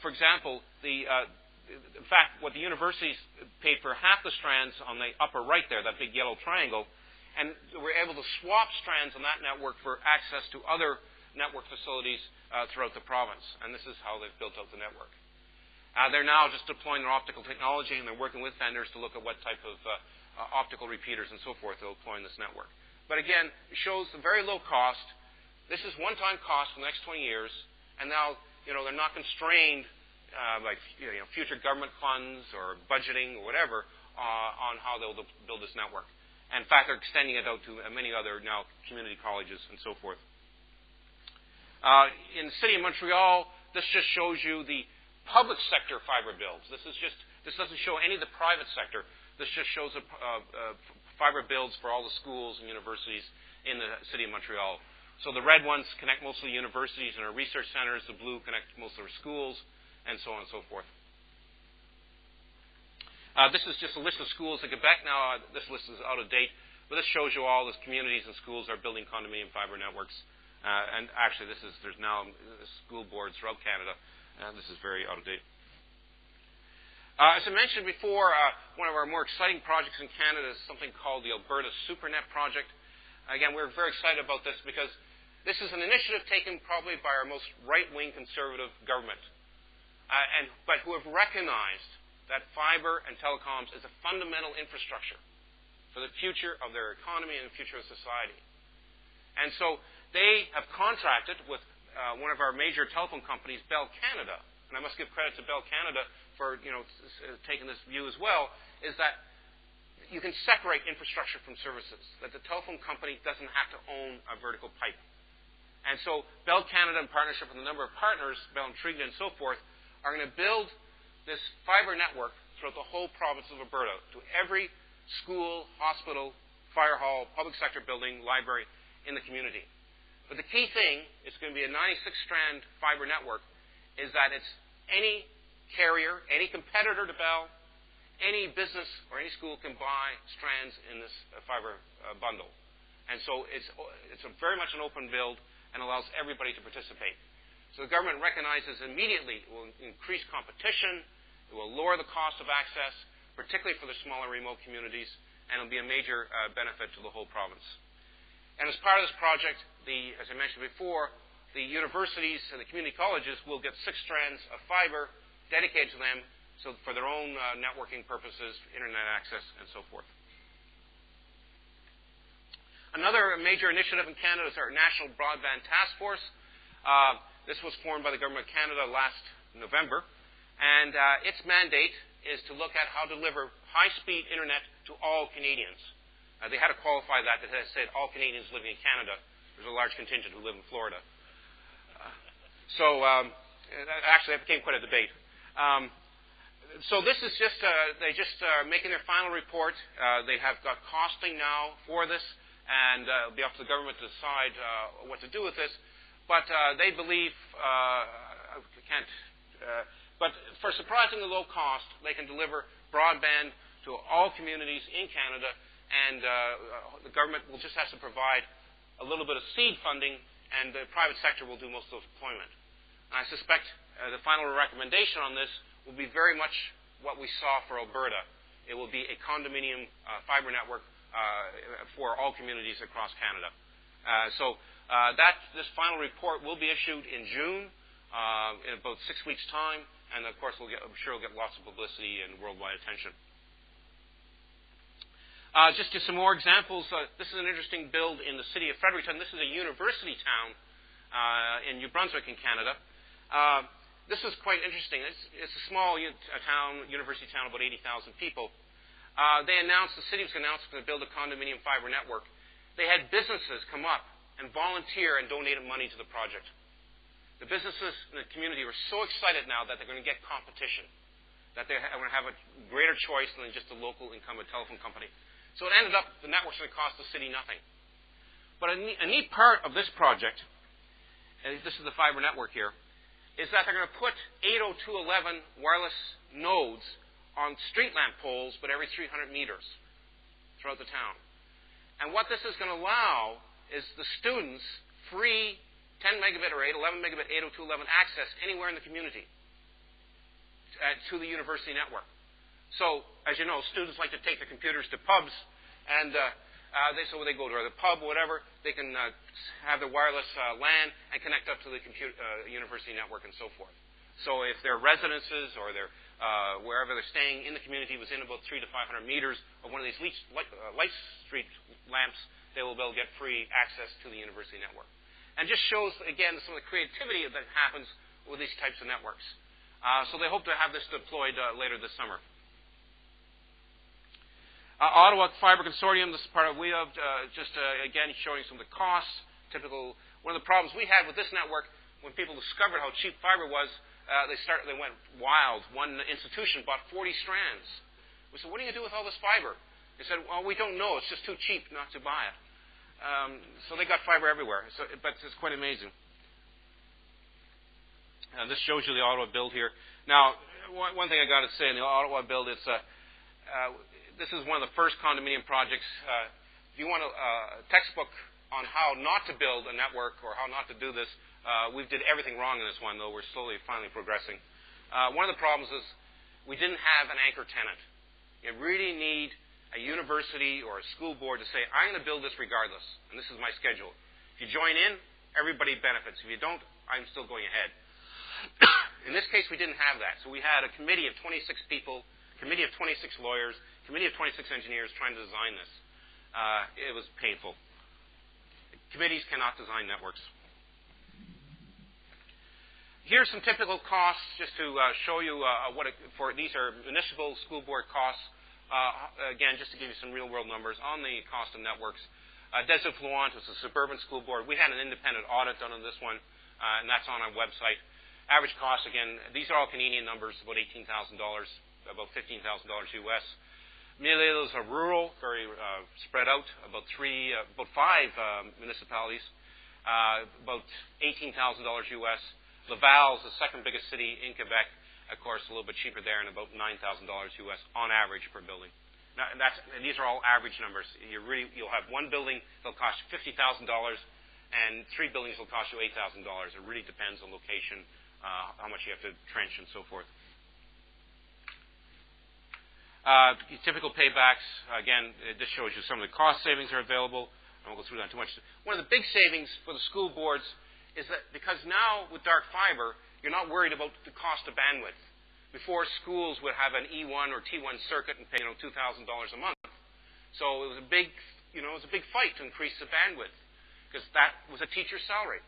for example, in fact, what the universities paid for half the strands on the upper right there, that big yellow triangle, and were able to swap strands on that network for access to other network facilities throughout the province. And this is how they've built out the network. They're now just deploying their optical technology, and they're working with vendors to look at what type of optical repeaters and so forth they'll deploy in this network. But again, it shows the very low cost. This is one-time cost for the next 20 years, and now they're not constrained like future government funds or budgeting or whatever on how they'll build this network. And in fact, they're extending it out to many other now community colleges and so forth. In the city of Montreal, this just shows you the public sector fiber builds. This doesn't show any of the private sector. This just shows fiber builds for all the schools and universities in the city of Montreal. So the red ones connect mostly universities and our research centers. The blue connect most of our schools, and so on and so forth. This is just a list of schools in Quebec. Now, this list is out of date, but this shows you all the communities and schools are building condominium fiber networks. And actually, there's now school boards throughout Canada, and this is very out of date. As I mentioned before, one of our more exciting projects in Canada is something called the Alberta Supernet project. Again, we're very excited about this because this is an initiative taken probably by our most right-wing conservative government, but who have recognized that fiber and telecoms is a fundamental infrastructure for the future of their economy and the future of society. And so they have contracted with one of our major telephone companies, Bell Canada, and I must give credit to Bell Canada for taking this view as well, is that you can separate infrastructure from services, that the telephone company doesn't have to own a vertical pipe. And so Bell Canada, in partnership with a number of partners, Bell Intrigue and so forth, are going to build this fiber network throughout the whole province of Alberta to every school, hospital, fire hall, public sector building, library in the community. But the key thing is going to be a 96-strand fiber network, is that it's any carrier, any competitor to Bell, any business or any school can buy strands in this fiber bundle. And so it's very much an open build and allows everybody to participate. So the government recognizes immediately it will increase competition, it will lower the cost of access, particularly for the smaller remote communities, and it will be a major benefit to the whole province. And as part of this project, as I mentioned before, the universities and the community colleges will get 6 strands of fiber dedicated to them, so for their own networking purposes, internet access, and so forth. Another major initiative in Canada is our National Broadband Task Force. This was formed by the Government of Canada last November, and its mandate is to look at how to deliver high-speed internet to all Canadians. They had to qualify that. They said all Canadians living in Canada. There's a large contingent who live in Florida. Actually, that became quite a debate. So this is just, they just are making their final report. They have got costing now for this, and it'll be up to the government to decide what to do with this. But they believe, but for surprisingly low cost, they can deliver broadband to all communities in Canada, and the government will just have to provide a little bit of seed funding, and the private sector will do most of the deployment. And I suspect the final recommendation on this will be very much what we saw for Alberta. It will be a condominium fiber network for all communities across Canada. This final report will be issued in June, in about 6 weeks' time, and of course, I'm sure we'll get lots of publicity and worldwide attention. Just some more examples. This is an interesting build in the city of Fredericton. This is a university town in New Brunswick in Canada. This is quite interesting. It's a small university town, about 80,000 people. The city was announced to build a condominium fiber network. They had businesses come up and volunteer and donate money to the project. The businesses in the community were so excited now that they're going to get competition, that they're going to have a greater choice than just a local incumbent telephone company. So it ended up the network's going to cost the city nothing. But a neat part of this project, and this is the fiber network here, is that they're going to put 802.11 wireless nodes on street lamp poles, but every 300 meters throughout the town. And what this is going to allow is the students free 10 megabit or 11 megabit 802.11 access anywhere in the community to the university network. So, as you know, students like to take their computers to pubs, and so they go to the pub, whatever, they can have their wireless LAN and connect up to the university network and so forth. So if their residences or their wherever they're staying in the community was in about 300 to 500 meters of one of these light street lamps, they will be able to get free access to the university network. And just shows, again, some of the creativity that happens with these types of networks. So they hope to have this deployed later this summer. Ottawa Fiber Consortium, this is part of we have, again showing some of the costs. One of the problems we had with this network, when people discovered how cheap fiber was, they went wild. One institution bought 40 strands. We said, what do you do with all this fiber? They said, well, we don't know. It's just too cheap not to buy it. So they got fiber everywhere. But it's quite amazing. This shows you the Ottawa build here. Now, one thing I got to say in the Ottawa build, this is one of the first condominium projects. If you want a textbook on how not to build a network or how not to do this, we did everything wrong in this one, though we're finally progressing. One of the problems is we didn't have an anchor tenant. You really need a university or a school board to say, I'm going to build this regardless, and this is my schedule. If you join in, everybody benefits. If you don't, I'm still going ahead. In this case, we didn't have that. So we had a committee of 26 people, committee of 26 lawyers, committee of 26 engineers trying to design this. It was painful. Committees cannot design networks. Here's some typical costs, just to show you these are municipal school board costs. Again, just to give you some real-world numbers on the cost of networks. Desert Fluent was a suburban school board. We had an independent audit done on this one, and that's on our website. Average cost, again, these are all Canadian numbers, about $18,000, about $15,000 US. Those are rural, very spread out, about 5 municipalities, about $18,000 US. Laval's the second biggest city in Quebec. Of course, a little bit cheaper there, and about $9,000 US on average per building. Now, these are all average numbers. You'll have one building that'll cost you $50,000, and 3 buildings will cost you $8,000. It really depends on location, how much you have to trench, and so forth. Typical paybacks, again, this shows you some of the cost savings that are available. I won't go through that too much. One of the big savings for the school boards is that because now with dark fiber, you're not worried about the cost of bandwidth. Before, schools would have an E1 or T1 circuit and pay $2,000 a month. So it was a big, fight to increase the bandwidth because that was a teacher's salary.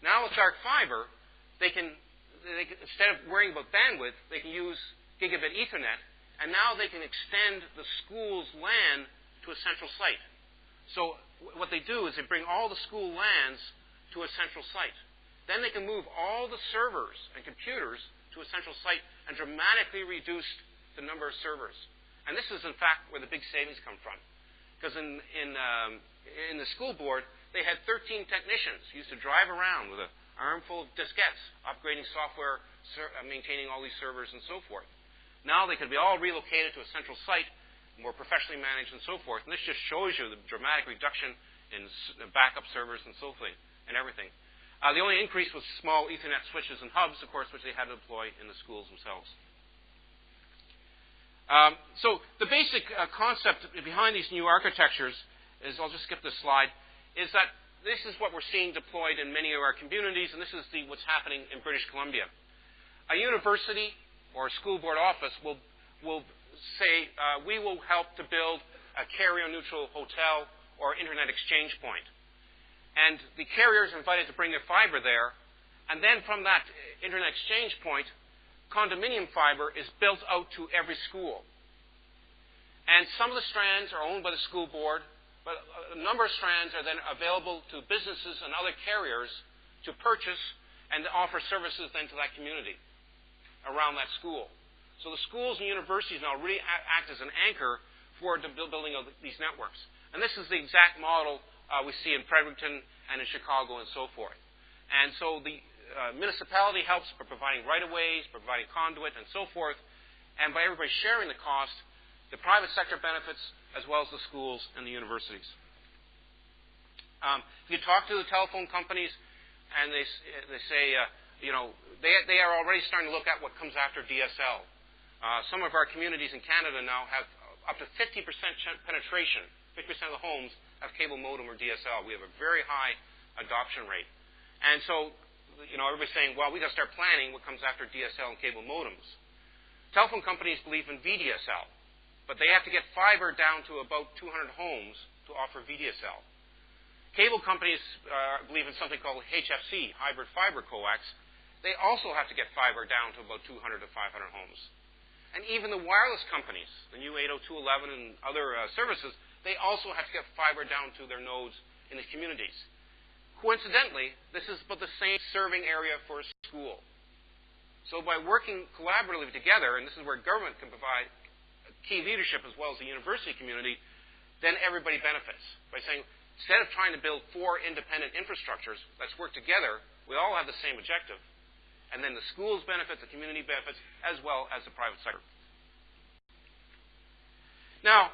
Now with dark fiber, they can instead of worrying about bandwidth, they can use gigabit Ethernet, and now they can extend the school's LAN to a central site. So what they do is they bring all the school LANs to a central site. Then they can move all the servers and computers to a central site and dramatically reduce the number of servers. And this is, in fact, where the big savings come from. Because in the school board, they had 13 technicians who used to drive around with an armful of diskettes, upgrading software, maintaining all these servers, and so forth. Now they could be all relocated to a central site, more professionally managed, and so forth. And this just shows you the dramatic reduction in backup servers and so forth, and everything. The only increase was small Ethernet switches and hubs, of course, which they had to deploy in the schools themselves. So the basic concept behind these new architectures is, I'll just skip this slide, is that this is what we're seeing deployed in many of our communities, and this is what's happening in British Columbia. A university or a school board office will say, we will help to build a carrier-neutral hotel or internet exchange point. And the carrier is invited to bring their fiber there, and then from that internet exchange point, condominium fiber is built out to every school. And some of the strands are owned by the school board, but a number of strands are then available to businesses and other carriers to purchase and to offer services then to that community around that school. So the schools and universities now really act as an anchor for the building of these networks. And this is the exact model we see in Fredericton and in Chicago and so forth. And so the municipality helps by providing right-of-ways, providing conduit, and so forth. And by everybody sharing the cost, the private sector benefits as well as the schools and the universities. If you talk to the telephone companies, and they say, they are already starting to look at what comes after DSL. Some of our communities in Canada now have up to 50% penetration. 50% of the homes have cable modem or DSL. We have a very high adoption rate. And so, everybody's saying, well, we've got to start planning what comes after DSL and cable modems. Telephone companies believe in VDSL, but they have to get fiber down to about 200 homes to offer VDSL. Cable companies believe in something called HFC, hybrid fiber coax. They also have to get fiber down to about 200 to 500 homes. And even the wireless companies, the new 802.11 and other services, they also have to get fiber down to their nodes in the communities. Coincidentally, this is about the same serving area for a school. So by working collaboratively together, and this is where government can provide key leadership as well as the university community, then everybody benefits. By saying, instead of trying to build 4 independent infrastructures, let's work together. We all have the same objective. And then the schools benefit, the community benefits, as well as the private sector. Now,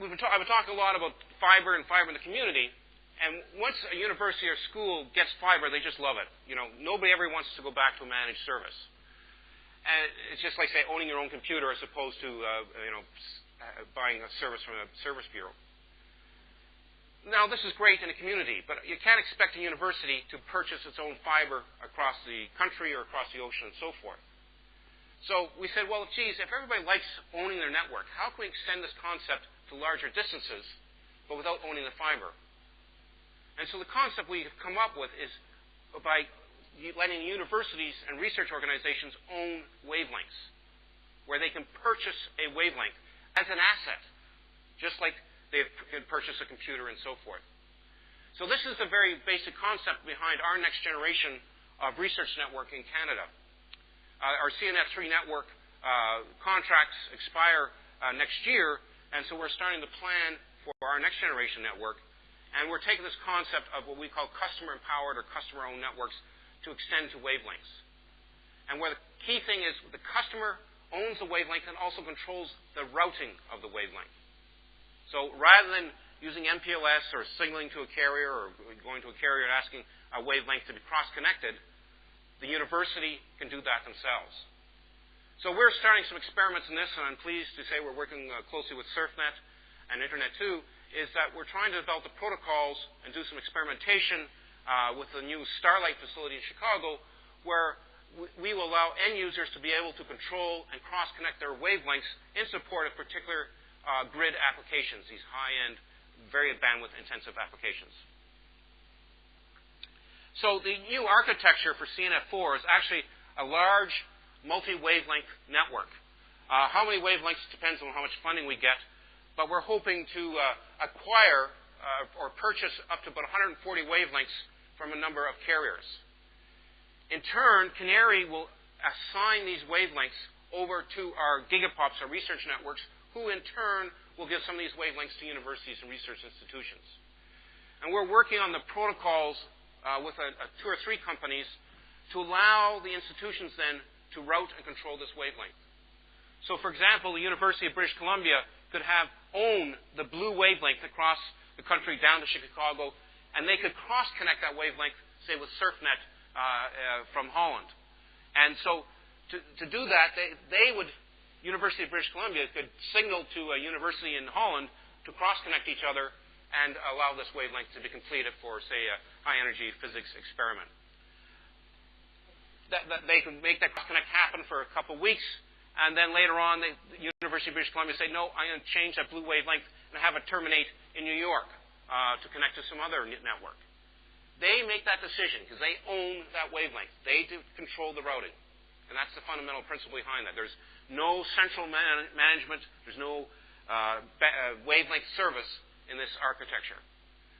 I've been talking a lot about fiber and fiber in the community, and once a university or school gets fiber, they just love it. Nobody ever wants to go back to a managed service. And it's just like, say, owning your own computer as opposed to, buying a service from a service bureau. Now, this is great in a community, but you can't expect a university to purchase its own fiber across the country or across the ocean and so forth. So we said, well, geez, if everybody likes owning their network, how can we extend this concept to larger distances, but without owning the fiber? And so the concept we've come up with is by letting universities and research organizations own wavelengths, where they can purchase a wavelength as an asset, just like they can purchase a computer and so forth. So this is the very basic concept behind our next generation of research network in Canada. Our CNF3 network contracts expire next year, and so we're starting to plan for our next generation network. And we're taking this concept of what we call customer-empowered or customer-owned networks to extend to wavelengths. And where the key thing is the customer owns the wavelength and also controls the routing of the wavelength. So rather than using MPLS or signaling to a carrier or going to a carrier and asking a wavelength to be cross-connected, the university can do that themselves. So we're starting some experiments in this, and I'm pleased to say we're working closely with SurfNet and Internet2, is that we're trying to develop the protocols and do some experimentation with the new Starlight facility in Chicago, where we will allow end users to be able to control and cross-connect their wavelengths in support of particular grid applications, these high-end, very bandwidth-intensive applications. So the new architecture for CNF4 is actually a large multi-wavelength network. How many wavelengths depends on how much funding we get, but we're hoping to acquire or purchase up to about 140 wavelengths from a number of carriers. In turn, Canary will assign these wavelengths over to our gigapops, our research networks, who in turn will give some of these wavelengths to universities and research institutions. And we're working on the protocols with two or three companies to allow the institutions then to route and control this wavelength. So, for example, the University of British Columbia could own the blue wavelength across the country down to Chicago, and they could cross-connect that wavelength, say, with SurfNet from Holland. And so to do that, University of British Columbia could signal to a university in Holland to cross-connect each other and allow this wavelength to be completed for, say, a high-energy physics experiment. They could make that cross-connect happen for a couple of weeks, and then later on, the University of British Columbia say, no, I'm going to change that blue wavelength and have it terminate in New York to connect to some other network. They make that decision because they own that wavelength. They do control the routing. And that's the fundamental principle behind that. There's no central management. There's no wavelength service in this architecture.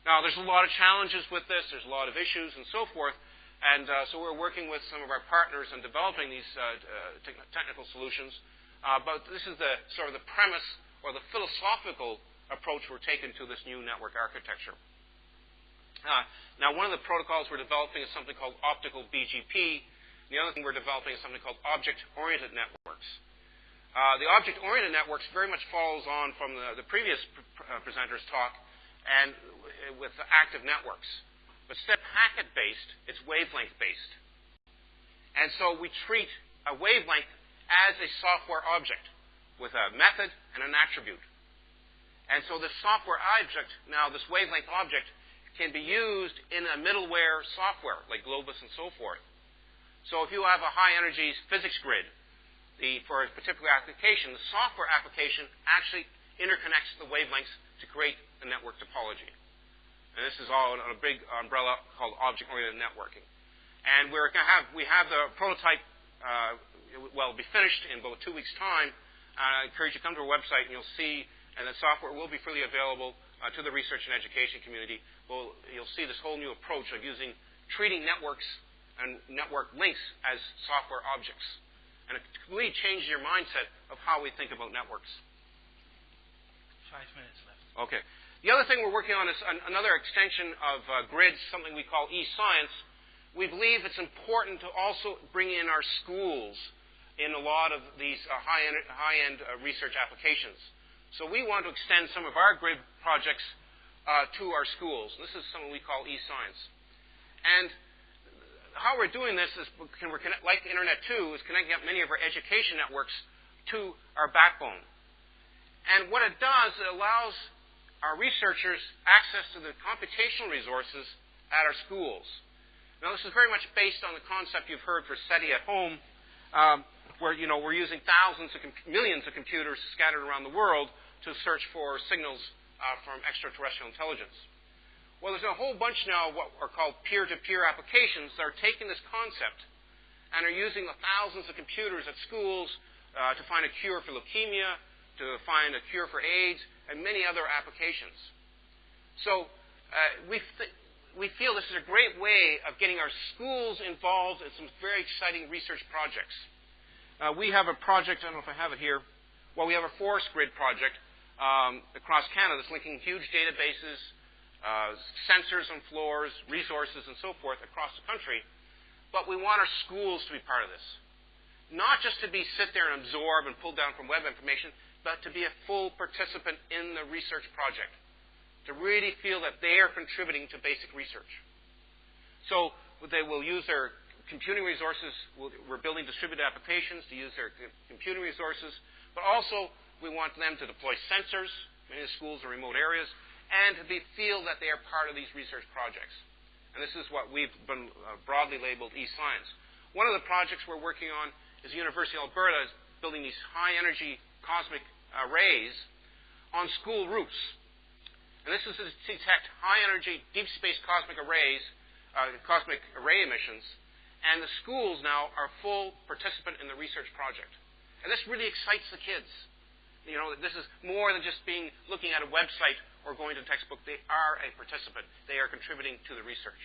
Now, there's a lot of challenges with this. There's a lot of issues and so forth. And so we're working with some of our partners on developing these technical solutions. But this is the sort of the premise or the philosophical approach we're taking to this new network architecture. Now, one of the protocols we're developing is something called Optical Bgp. The other thing we're developing is something called Object-Oriented Networks. The Object-Oriented Networks very much follows on from the previous presenter's talk and with the active networks. But instead of packet-based, it's wavelength-based. And so we treat a wavelength as a software object with a method and an attribute. And so this software object, now this wavelength object, can be used in a middleware software like Globus and so forth. So if you have a high-energy physics grid for a particular application, the software application actually interconnects the wavelengths to create a network topology. And this is all on a big umbrella called object-oriented networking. And we have the prototype, will be finished in about 2 weeks' time. I encourage you to come to our website and you'll see, and the software will be freely available to the research and education community. You'll see this whole new approach of treating networks and network links as software objects. And it completely changes your mindset of how we think about networks. 5 minutes left. Okay. The other thing we're working on is another extension of grids, something we call e-science. We believe it's important to also bring in our schools in a lot of these high-end research applications. So we want to extend some of our grid projects to our schools. This is something we call e-science. And how we're doing this is, like Internet2, is connecting up many of our education networks to our backbone. And what it does, it allows our researchers access to the computational resources at our schools. Now, this is very much based on the concept you've heard for SETI at home, where we're using millions of computers scattered around the world to search for signals from extraterrestrial intelligence. Well, there's a whole bunch now of what are called peer-to-peer applications that are taking this concept and are using the thousands of computers at schools to find a cure for leukemia, to find a cure for AIDS, and many other applications. So we feel this is a great way of getting our schools involved in some very exciting research projects. We have a project, I don't know if I have it here. Well, we have a forest grid project across Canada that's linking huge databases, sensors on floors, resources, and so forth across the country but we want our schools to be part of this. Not just to sit there and absorb and pull down from web information, but to be a full participant in the research project. To really feel that they are contributing to basic research. So they will use their computing resources. We're building distributed applications to use their computing resources. But also, we want them to deploy sensors. Many of the schools are remote areas. And to feel that they are part of these research projects. And this is what we've been broadly labeled e-science. One of the projects we're working on is the University of Alberta is building these high-energy cosmic arrays on school roofs. And this is to detect high-energy, deep space cosmic arrays, cosmic array emissions. And the schools now are full participant in the research project. And this really excites the kids. You know, this is more than just looking at a website or going to a textbook. They are a participant. They are contributing to the research.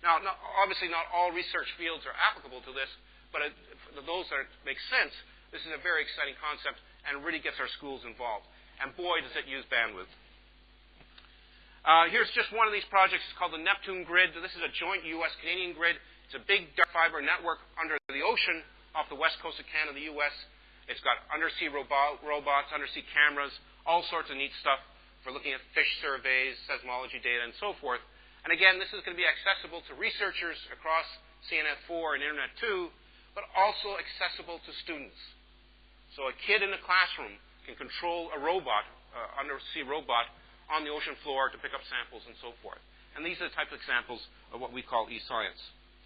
Now, obviously not all research fields are applicable to this, but for those that make sense, this is a very exciting concept and really gets our schools involved. And boy, does it use bandwidth. Here's just one of these projects. It's called the Neptune Grid. This is a joint U.S.-Canadian grid. It's a big dark fiber network under the ocean off the west coast of Canada, the U.S. It's got undersea robots, undersea cameras, all sorts of neat stuff for looking at fish surveys, seismology data, and so forth. And again, this is going to be accessible to researchers across CNF4 and Internet 2, but also accessible to students. So a kid in a classroom can control a robot, undersea robot, on the ocean floor to pick up samples and so forth. And these are the type of examples of what we call e-science.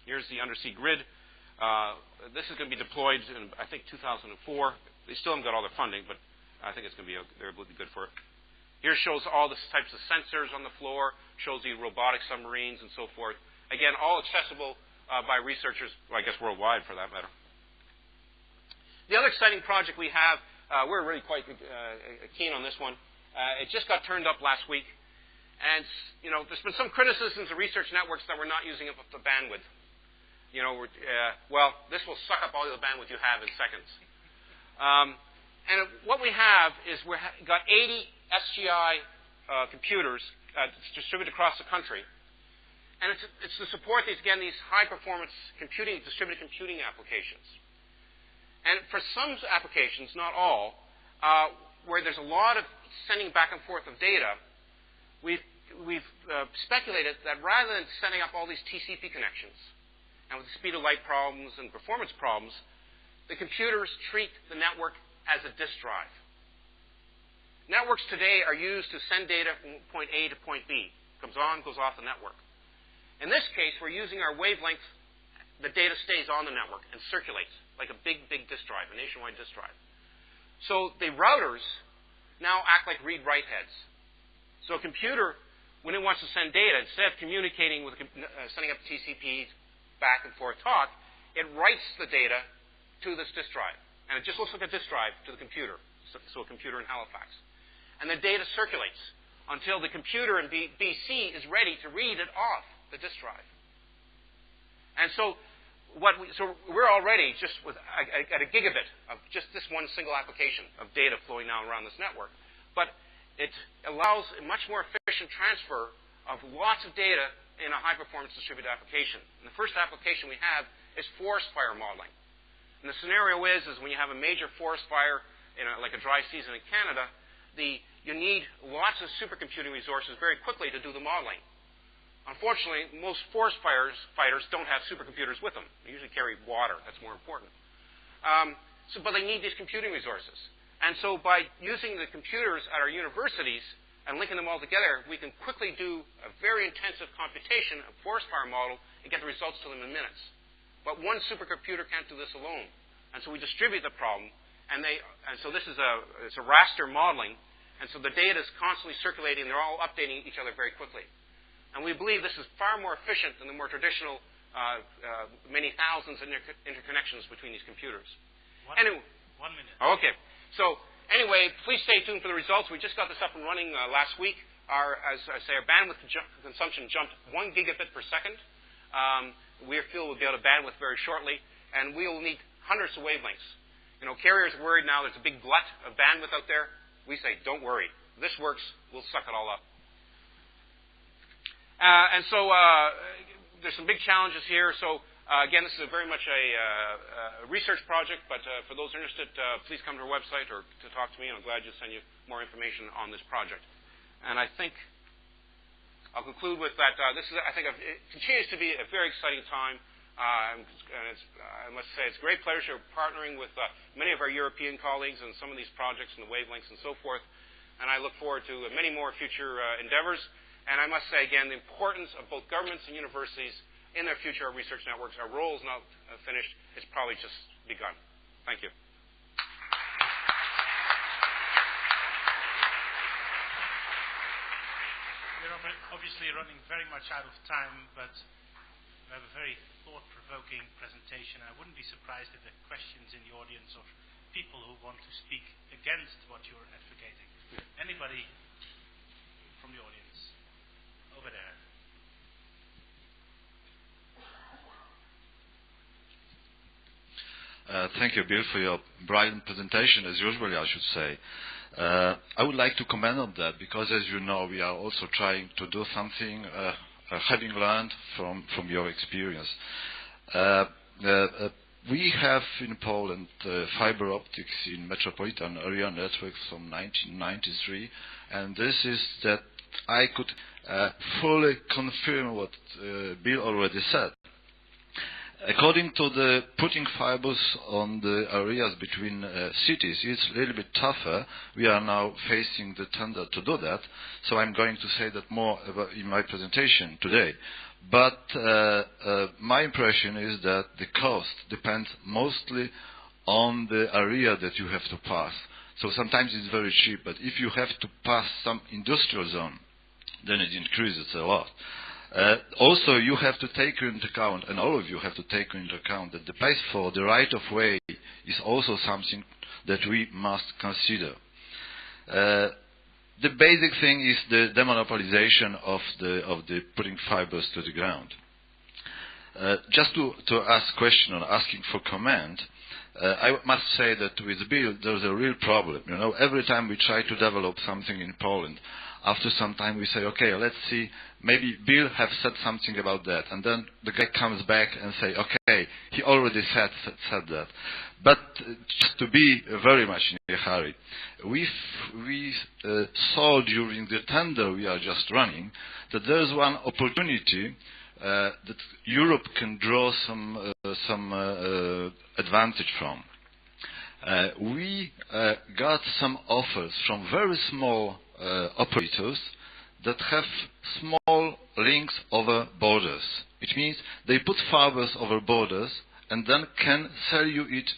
Here's the undersea grid. This is going to be deployed in, I think, 2004. They still haven't got all their funding, but I think it's going to be they're going to be good for it. Here shows all the types of sensors on the floor, shows the robotic submarines and so forth. Again, all accessible by researchers, well, I guess worldwide for that matter. The other exciting project we have, we're really quite keen on this one. It just got turned up last week. And, you know, there's been some criticisms of research networks that we're not using up the bandwidth. You know, well, this will suck up all the bandwidth you have in seconds. And what we have is we've got 80 SGI computers distributed across the country. And it's to support these high-performance computing, distributed computing applications. And for some applications, not all, where there's a lot of sending back and forth of data, we've speculated that rather than setting up all these TCP connections, and with the speed of light problems and performance problems, the computers treat the network as a disk drive. Networks today are used to send data from point A to point B. Comes on, goes off the network. In this case, we're using our wavelength. The data stays on the network and circulates like a big, big disk drive, a nationwide disk drive. So the routers now act like read-write heads. So a computer, when it wants to send data, instead of communicating with sending up TCP back and forth talk, it writes the data to this disk drive. And it just looks like a disk drive to the computer, so a computer in Halifax. And the data circulates until the computer in BC is ready to read it off the disk drive. And so we're already just at a gigabit of just this one single application of data flowing now around this network. But it allows a much more efficient transfer of lots of data in a high-performance distributed application. And the first application we have is forest fire modeling. And the scenario is when you have a major forest fire in like a dry season in Canada, you need lots of supercomputing resources very quickly to do the modeling. Unfortunately, most forest fighters don't have supercomputers with them. They usually carry water. That's more important. But they need these computing resources. And so by using the computers at our universities and linking them all together, we can quickly do a very intensive computation, a forest fire model, and get the results to them in minutes. But one supercomputer can't do this alone. And so we distribute the problem. And so this is it's a raster modeling. And so the data is constantly circulating. They're all updating each other very quickly. And we believe this is far more efficient than the more traditional many thousands of interconnections between these computers. One minute. Okay. So anyway, please stay tuned for the results. We just got this up and running last week. As I say, our bandwidth consumption jumped 1 gigabit per second. We feel we'll be able to bandwidth very shortly. And we'll need hundreds of wavelengths. You know, carriers are worried now there's a big glut of bandwidth out there. We say, don't worry. This works. We'll suck it all up. And so there's some big challenges here. So Again, this is very much a research project, but for those interested, please come to our website or to talk to me, and I'm glad to send you more information on this project. And I think I'll conclude with that. This is, I think, it continues to be a very exciting time. And I must say, it's a great pleasure partnering with many of our European colleagues on some of these projects and the wavelengths and so forth. And I look forward to many more future endeavors. And I must say, again, the importance of both governments and universities in their future research networks. Our role is not finished. It's probably just begun. Thank you. We're obviously running very much out of time, but we have a very thought-provoking presentation. I wouldn't be surprised if there are questions in the audience or people who want to speak against what you're advocating. Anybody from the audience? Over there. Thank you, Bill, for your brilliant presentation, as usual, I should say. I would like to comment on that because, as you know, we are also trying to do something, having learned from your experience. We have in Poland fiber optics in metropolitan area networks from 1993, and this is that I could fully confirm what Bill already said. According to the putting fibers on the areas between cities, it's a little bit tougher. We are now facing the tender to do that, so I'm going to say that more about in my presentation today. But my impression is that the cost depends mostly on the area that you have to pass. So sometimes it's very cheap, but if you have to pass some industrial zone, then it increases a lot. Also, you have to take into account, and all of you have to take into account, that the price for the right-of-way is also something that we must consider. The basic thing is the demonopolization of the putting fibers to the ground. Just to ask question or asking for comment, I must say that with Bill, there's a real problem. You know, every time we try to develop something in Poland, after some time we say, okay, let's see, maybe Bill have said something about that. And then the guy comes back and say, okay, he already said that. But just to be very much in a hurry, we saw during the tender we are just running that there's one opportunity that Europe can draw some advantage from. We got some offers from very small operators that have small links over borders. It means they put fibers over borders and then can sell you it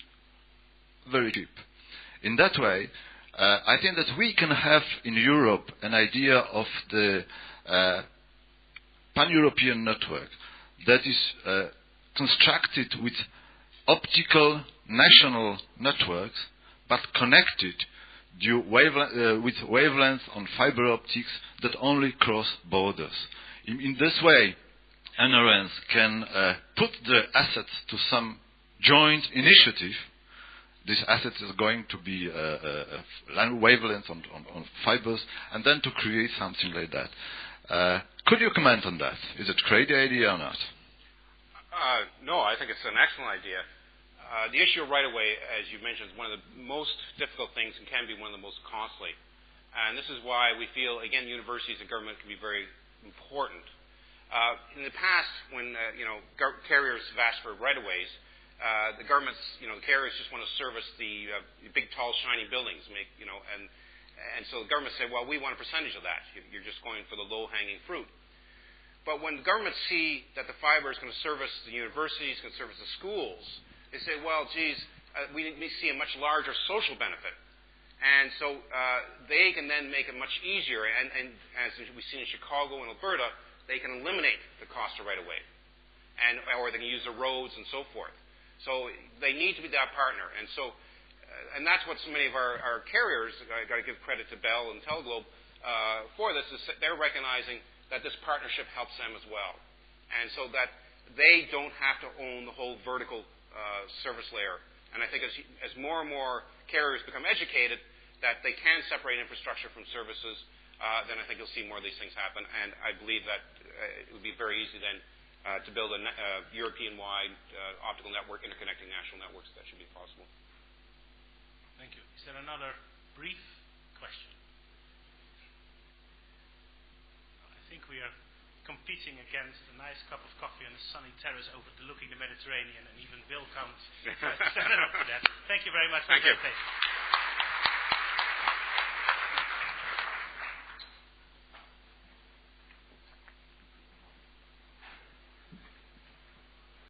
very cheap. In that way, I think that we can have in Europe an idea of the pan-European network that is constructed with optical national networks but connected with wavelengths on fiber optics that only cross borders. In this way, NRNs can put the assets to some joint initiative. This asset is going to be wavelengths on fibers, and then to create something like that. Could you comment on that? Is it a great idea or not? No, I think it's an excellent idea. The issue of right-of-way, as you mentioned, is one of the most difficult things and can be one of the most costly. And this is why we feel, again, universities and government can be very important. In the past, when carriers have asked for right-of-ways, the governments, the carriers just want to service the big, tall, shiny buildings, and so the government say, well, we want a percentage of that. You're just going for the low-hanging fruit. But when governments see that the fiber is going to service the universities, going to service the schools, they say, well, geez, we see a much larger social benefit. And so they can then make it much easier. And as we've seen in Chicago and Alberta, they can eliminate the cost of right-of-way. Or they can use the roads and so forth. So they need to be that partner. And so, and that's what so many of our carriers, I've got to give credit to Bell and Telglobe for this, is that they're recognizing that this partnership helps them as well. And so that they don't have to own the whole vertical service layer. And I think as more and more carriers become educated that they can separate infrastructure from services, then I think you'll see more of these things happen. And I believe that it would be very easy then to build a European-wide optical network interconnecting national networks. That should be possible. Thank you. Is there another brief question? I think we are competing against a nice cup of coffee on a sunny terrace overlooking the Mediterranean, and even Bill can't stand up to that. Thank you very much for the presentation.